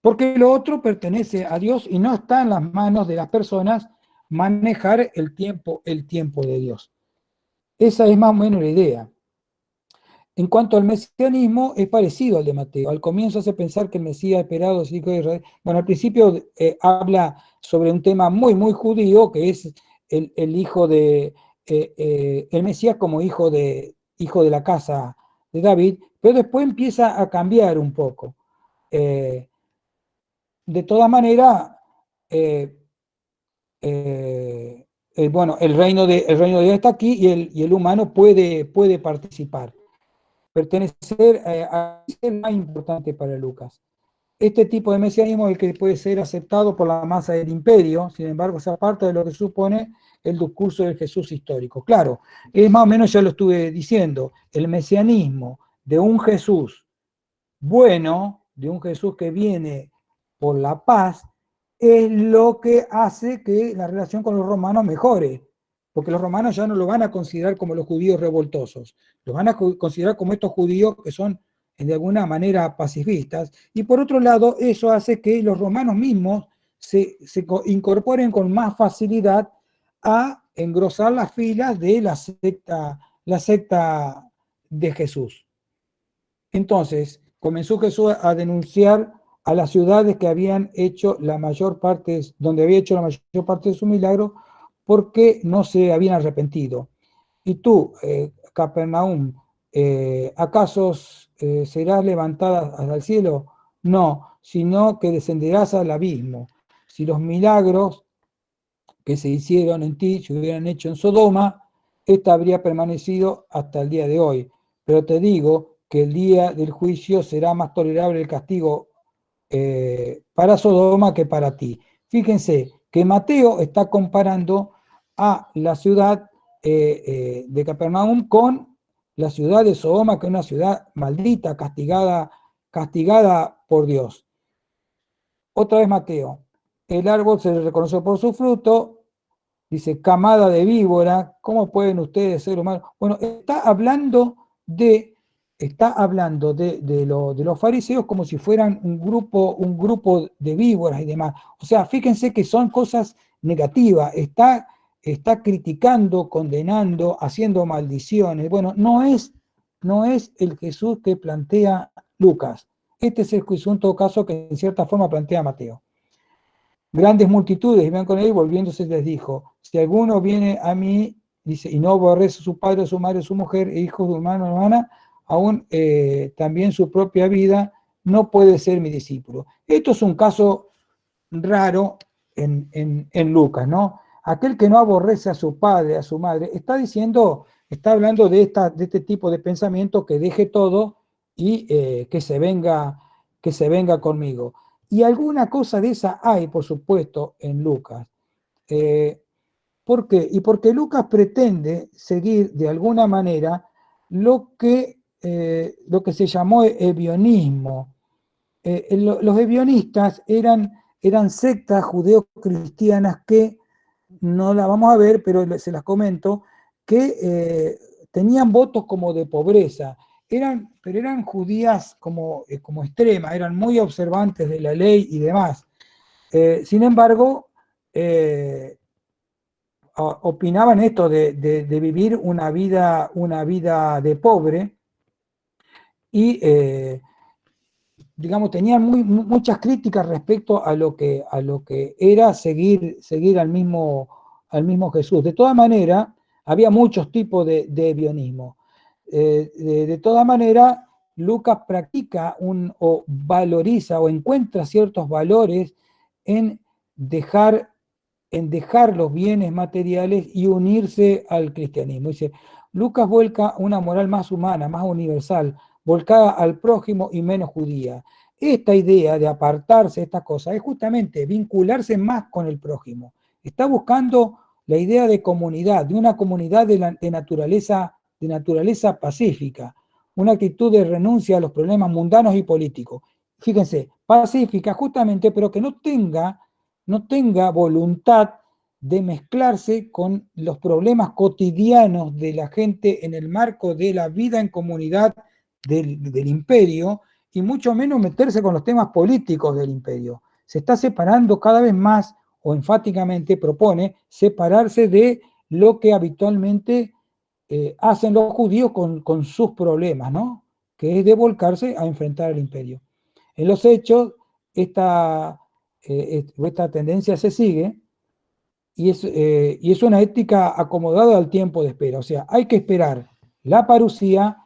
S1: Porque lo otro pertenece a Dios y no está en las manos de las personas manejar el tiempo de Dios. Esa es más o menos la idea. En cuanto al mesianismo, es parecido al de Mateo. Al comienzo hace pensar que el Mesías esperado es el Hijo de Israel. Bueno, al principio habla sobre un tema muy, muy judío, que es el hijo de, el Mesías como hijo de la casa de David, pero después empieza a cambiar un poco. De todas maneras, bueno, el reino de Dios está aquí y el humano puede participar. Pertenecer a es el más importante para Lucas. Este tipo de mesianismo es el que puede ser aceptado por la masa del imperio, sin embargo, es parte de lo que supone el discurso del Jesús histórico. Claro, es más o menos, ya lo estuve diciendo, el mesianismo de un Jesús bueno, de un Jesús que viene por la paz, es lo que hace que la relación con los romanos mejore, porque los romanos ya no lo van a considerar como los judíos revoltosos, lo van a considerar como estos judíos que son de alguna manera pacifistas, y por otro lado eso hace que los romanos mismos se incorporen con más facilidad a engrosar las filas de la secta de Jesús. Entonces, comenzó Jesús a denunciar a las ciudades que habían hecho la mayor parte, donde había hecho la mayor parte de su milagro, porque no se habían arrepentido. Y tú, Capernaum, ¿acaso serás levantada hasta el cielo? No, sino que descenderás al abismo. Si los milagros que se hicieron en ti se hubieran hecho en Sodoma, esta habría permanecido hasta el día de hoy. Pero te digo que el día del juicio será más tolerable el castigo para Sodoma que para ti. Fíjense que Mateo está comparando a la ciudad de Capernaum con la ciudad de Sodoma, que es una ciudad maldita, castigada por Dios. Otra vez Mateo. El árbol se le reconoce por su fruto. Dice, camada de víbora, ¿cómo pueden ustedes ser humanos? Bueno, está hablando de los fariseos como si fueran un grupo de víboras y demás. O sea, fíjense que son cosas negativas. Está criticando, condenando, haciendo maldiciones. Bueno, no es el Jesús que plantea Lucas. Este es el Jesús en todo caso que en cierta forma plantea Mateo. Grandes multitudes iban con él, volviéndose les dijo, si alguno viene a mí, dice, y no aborrece a su padre, a su madre, a su mujer, hijos, su hermano, hermana, aún también su propia vida, no puede ser mi discípulo. Esto es un caso raro en Lucas, ¿no? aquel que no aborrece a su padre, a su madre, está diciendo, está hablando de este tipo de pensamiento, que deje todo y que se venga conmigo. Y alguna cosa de esa hay, por supuesto, en Lucas. ¿Por qué? Y porque Lucas pretende seguir de alguna manera lo que se llamó ebionismo. Los ebionistas eran sectas judeo-cristianas que, no la vamos a ver, pero se las comento, que tenían votos como de pobreza, pero eran judías como extremas, eran muy observantes de la ley y demás. Sin embargo, opinaban esto de vivir una vida de pobre y, digamos, tenían muchas críticas respecto a lo que era seguir al mismo Jesús. De todas maneras, había muchos tipos de ebionismo. De todas maneras, Lucas practica o valoriza o encuentra ciertos valores en dejar los bienes materiales y unirse al cristianismo. Dice, Lucas vuelca una moral más humana, más universal, volcada al prójimo y menos judía. Esta idea de apartarse de estas cosas es justamente vincularse más con el prójimo. Está buscando la idea de comunidad, de una comunidad de naturaleza pacífica, una actitud de renuncia a los problemas mundanos y políticos. Fíjense, pacífica justamente, pero que no tenga voluntad de mezclarse con los problemas cotidianos de la gente en el marco de la vida en comunidad del imperio, y mucho menos meterse con los temas políticos del imperio. Se está separando cada vez más, o enfáticamente propone separarse de lo que habitualmente hacen los judíos con sus problemas, ¿no? Que es de volcarse a enfrentar al imperio. En los hechos, esta tendencia se sigue, y es una ética acomodada al tiempo de espera. O sea, hay que esperar la parusía,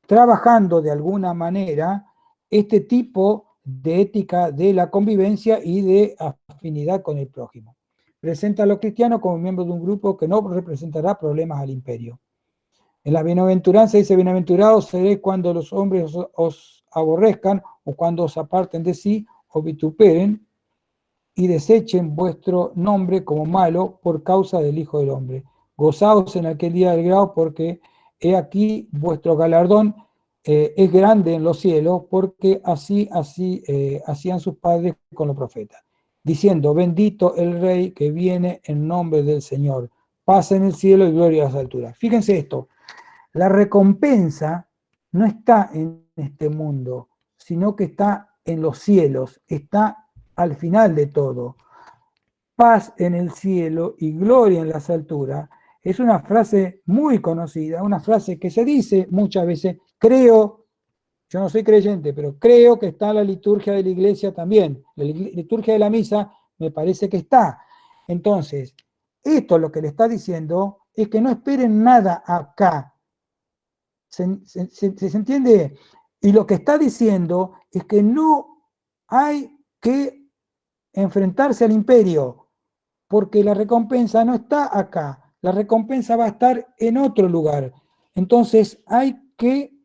S1: trabajando de alguna manera este tipo de ética de la convivencia y de afinidad con el prójimo. Presenta a los cristianos como miembros de un grupo que no representará problemas al imperio. En la bienaventuranza dice, bienaventurados seréis cuando los hombres os aborrezcan, o cuando os aparten de sí, o vituperen, y desechen vuestro nombre como malo por causa del Hijo del Hombre. Gozaos en aquel día del grado, porque he aquí vuestro galardón es grande en los cielos, porque así hacían sus padres con los profetas, diciendo, bendito el Rey que viene en nombre del Señor, paz en el cielo y gloria a las alturas. Fíjense esto, la recompensa no está en este mundo, sino que está en los cielos, está al final de todo. Paz en el cielo y gloria en las alturas. Es una frase muy conocida, una frase que se dice muchas veces, creo, yo no soy creyente, pero creo que está en la liturgia de la iglesia también. La liturgia de la misa me parece que está. Entonces, esto lo que le está diciendo es que no esperen nada acá. ¿Se entiende? Y lo que está diciendo es que no hay que enfrentarse al imperio, porque la recompensa no está acá, la recompensa va a estar en otro lugar. Entonces hay que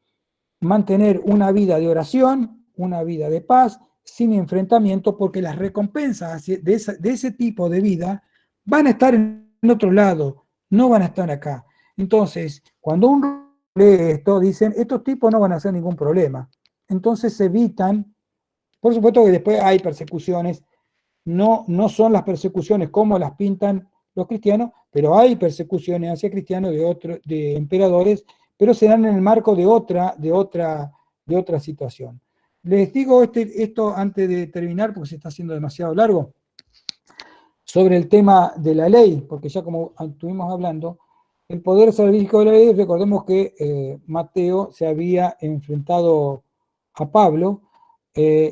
S1: mantener una vida de oración, una vida de paz, sin enfrentamiento, porque las recompensas de ese tipo de vida van a estar en otro lado, no van a estar acá. Entonces, cuando uno lee esto, dicen, estos tipos no van a hacer ningún problema. Entonces se evitan, por supuesto que después hay persecuciones, no son las persecuciones como las pintan los cristianos, pero hay persecuciones hacia cristianos de emperadores, pero se dan en el marco de otra situación. Les digo esto antes de terminar, porque se está haciendo demasiado largo, sobre el tema de la ley, porque ya como estuvimos hablando, el poder salvífico de la ley, recordemos que Mateo se había enfrentado a Pablo.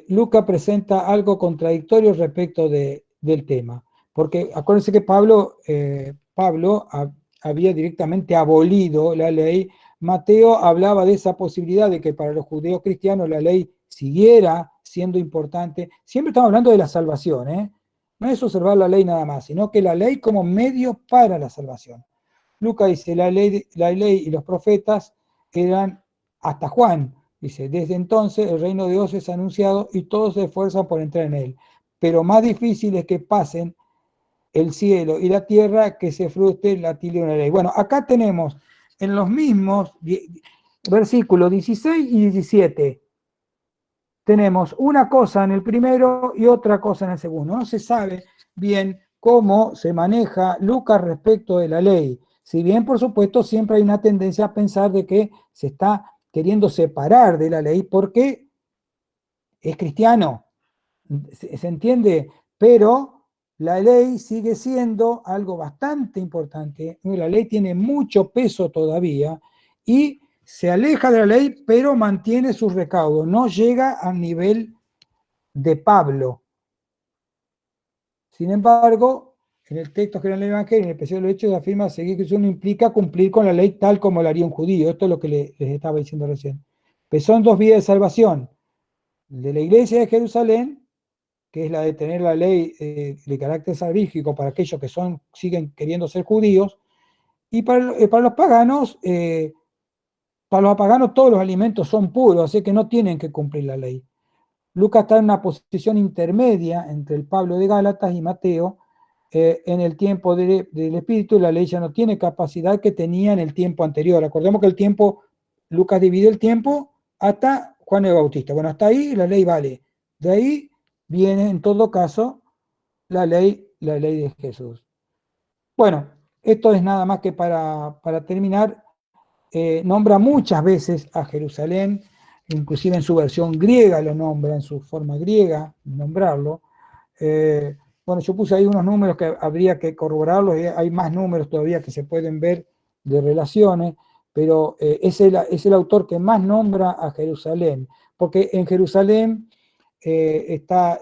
S1: Lucas presenta algo contradictorio respecto del tema, porque acuérdense que Pablo había directamente abolido la ley. Mateo hablaba de esa posibilidad de que para los judíos cristianos la ley siguiera siendo importante. Siempre estamos hablando de la salvación, No es observar la ley nada más, sino que la ley como medio para la salvación. Lucas dice, la ley y los profetas eran hasta Juan. Dice, desde entonces el reino de Dios es anunciado y todos se esfuerzan por entrar en él. Pero más difícil es que pasen el cielo y la tierra, que se frustre la tilde de una ley. Bueno, acá tenemos en los mismos versículos 16 y 17, tenemos una cosa en el primero y otra cosa en el segundo. No se sabe bien cómo se maneja Lucas respecto de la ley. Si bien, por supuesto, siempre hay una tendencia a pensar de que se está queriendo separar de la ley porque es cristiano, ¿se entiende? Pero la ley sigue siendo algo bastante importante. La ley tiene mucho peso todavía y se aleja de la ley, pero mantiene sus recaudos. No llega al nivel de Pablo. Sin embargo, en el texto general del Evangelio, en especial los Hechos, afirma seguir que eso no implica cumplir con la ley tal como lo haría un judío. Esto es lo que les estaba diciendo recién. Pero son dos vías de salvación. De la iglesia de Jerusalén, que es la de tener la ley de carácter salvífico para aquellos que siguen queriendo ser judíos, y para los paganos todos los alimentos son puros, así que no tienen que cumplir la ley. Lucas está en una posición intermedia entre el Pablo de Gálatas y Mateo. En el tiempo del Espíritu, la ley ya no tiene capacidad que tenía en el tiempo anterior. Acordemos que Lucas divide el tiempo hasta Juan el Bautista. Bueno, hasta ahí la ley vale. De ahí viene, en todo caso, la ley de Jesús. Bueno, esto es nada más que para terminar. Nombra muchas veces a Jerusalén, inclusive en su versión griega lo nombra, en su forma griega, nombrarlo. Bueno, yo puse ahí unos números que habría que corroborarlos, hay más números todavía que se pueden ver de relaciones, pero es el autor que más nombra a Jerusalén, porque en Jerusalén está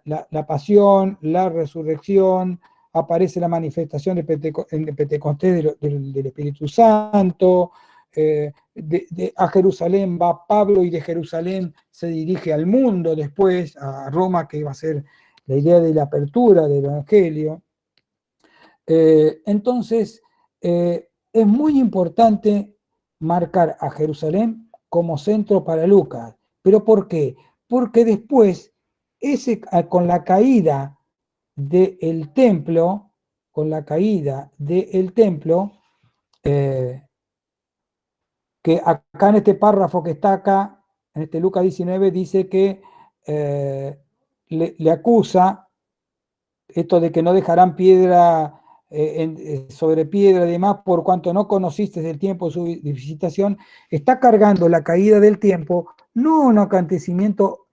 S1: la pasión, la resurrección, aparece la manifestación de Pentecostés del Espíritu Santo, a Jerusalén va Pablo y de Jerusalén se dirige al mundo después, a Roma, que va a ser la idea de la apertura del Evangelio. Entonces, es muy importante marcar a Jerusalén como centro para Lucas. ¿Pero por qué? Porque después, con la caída del templo, que acá en este párrafo que está acá, en este Lucas 19, dice que le acusa esto de que no dejarán piedra sobre piedra y demás, por cuanto no conociste el tiempo de su visitación. Está cargando la caída del tiempo, no un acontecimiento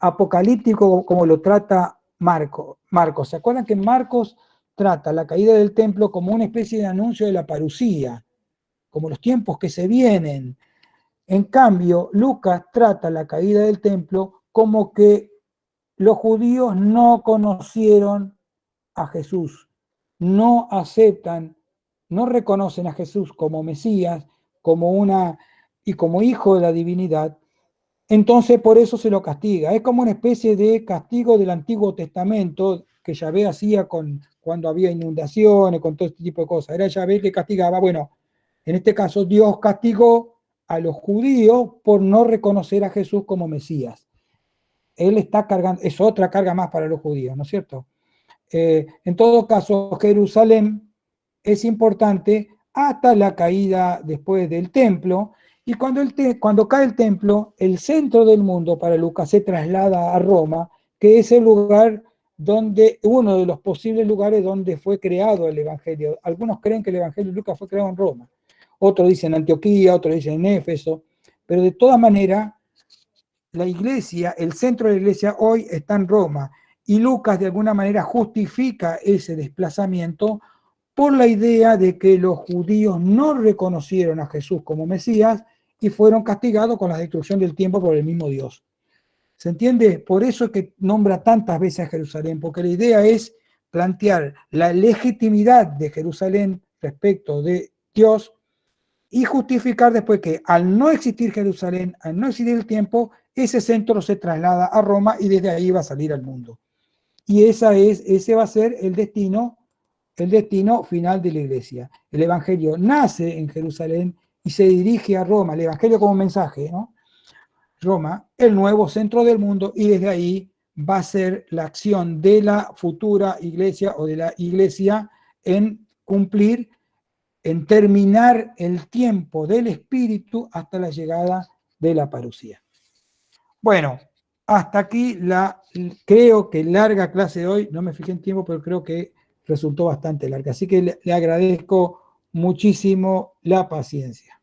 S1: apocalíptico como lo trata Marcos. ¿Se acuerdan que Marcos trata la caída del templo como una especie de anuncio de la parucía, como los tiempos que se vienen? En cambio, Lucas trata la caída del templo como que los judíos no conocieron a Jesús, no aceptan, no reconocen a Jesús como Mesías, y como hijo de la divinidad. Entonces por eso se lo castiga. Es como una especie de castigo del Antiguo Testamento que Yahvé hacía cuando había inundaciones, con todo este tipo de cosas. Era Yahvé que castigaba. Bueno, en este caso Dios castigó a los judíos por no reconocer a Jesús como Mesías. Él está cargando, es otra carga más para los judíos, ¿no es cierto? En todo caso, Jerusalén es importante hasta la caída después del templo, y cuando cae el templo, el centro del mundo para Lucas se traslada a Roma, que es el lugar uno de los posibles lugares donde fue creado el Evangelio. Algunos creen que el Evangelio de Lucas fue creado en Roma, otros dicen en Antioquía, otros dicen en Éfeso, pero de todas maneras, la iglesia, el centro de la iglesia hoy está en Roma, y Lucas de alguna manera justifica ese desplazamiento por la idea de que los judíos no reconocieron a Jesús como Mesías y fueron castigados con la destrucción del tiempo por el mismo Dios. ¿Se entiende? Por eso es que nombra tantas veces a Jerusalén, porque la idea es plantear la legitimidad de Jerusalén respecto de Dios y justificar después que al no existir Jerusalén, al no existir el tiempo, ese centro se traslada a Roma y desde ahí va a salir al mundo. y ese va a ser el destino final de la iglesia. El evangelio nace en Jerusalén y se dirige a Roma, el evangelio como mensaje, ¿no? Roma, el nuevo centro del mundo, y desde ahí va a ser la acción de la futura iglesia o de la iglesia en cumplir, en terminar el tiempo del Espíritu hasta la llegada de la parusía. Bueno, hasta aquí creo que larga clase de hoy, no me fijé en tiempo, pero creo que resultó bastante larga. Así que le agradezco muchísimo la paciencia.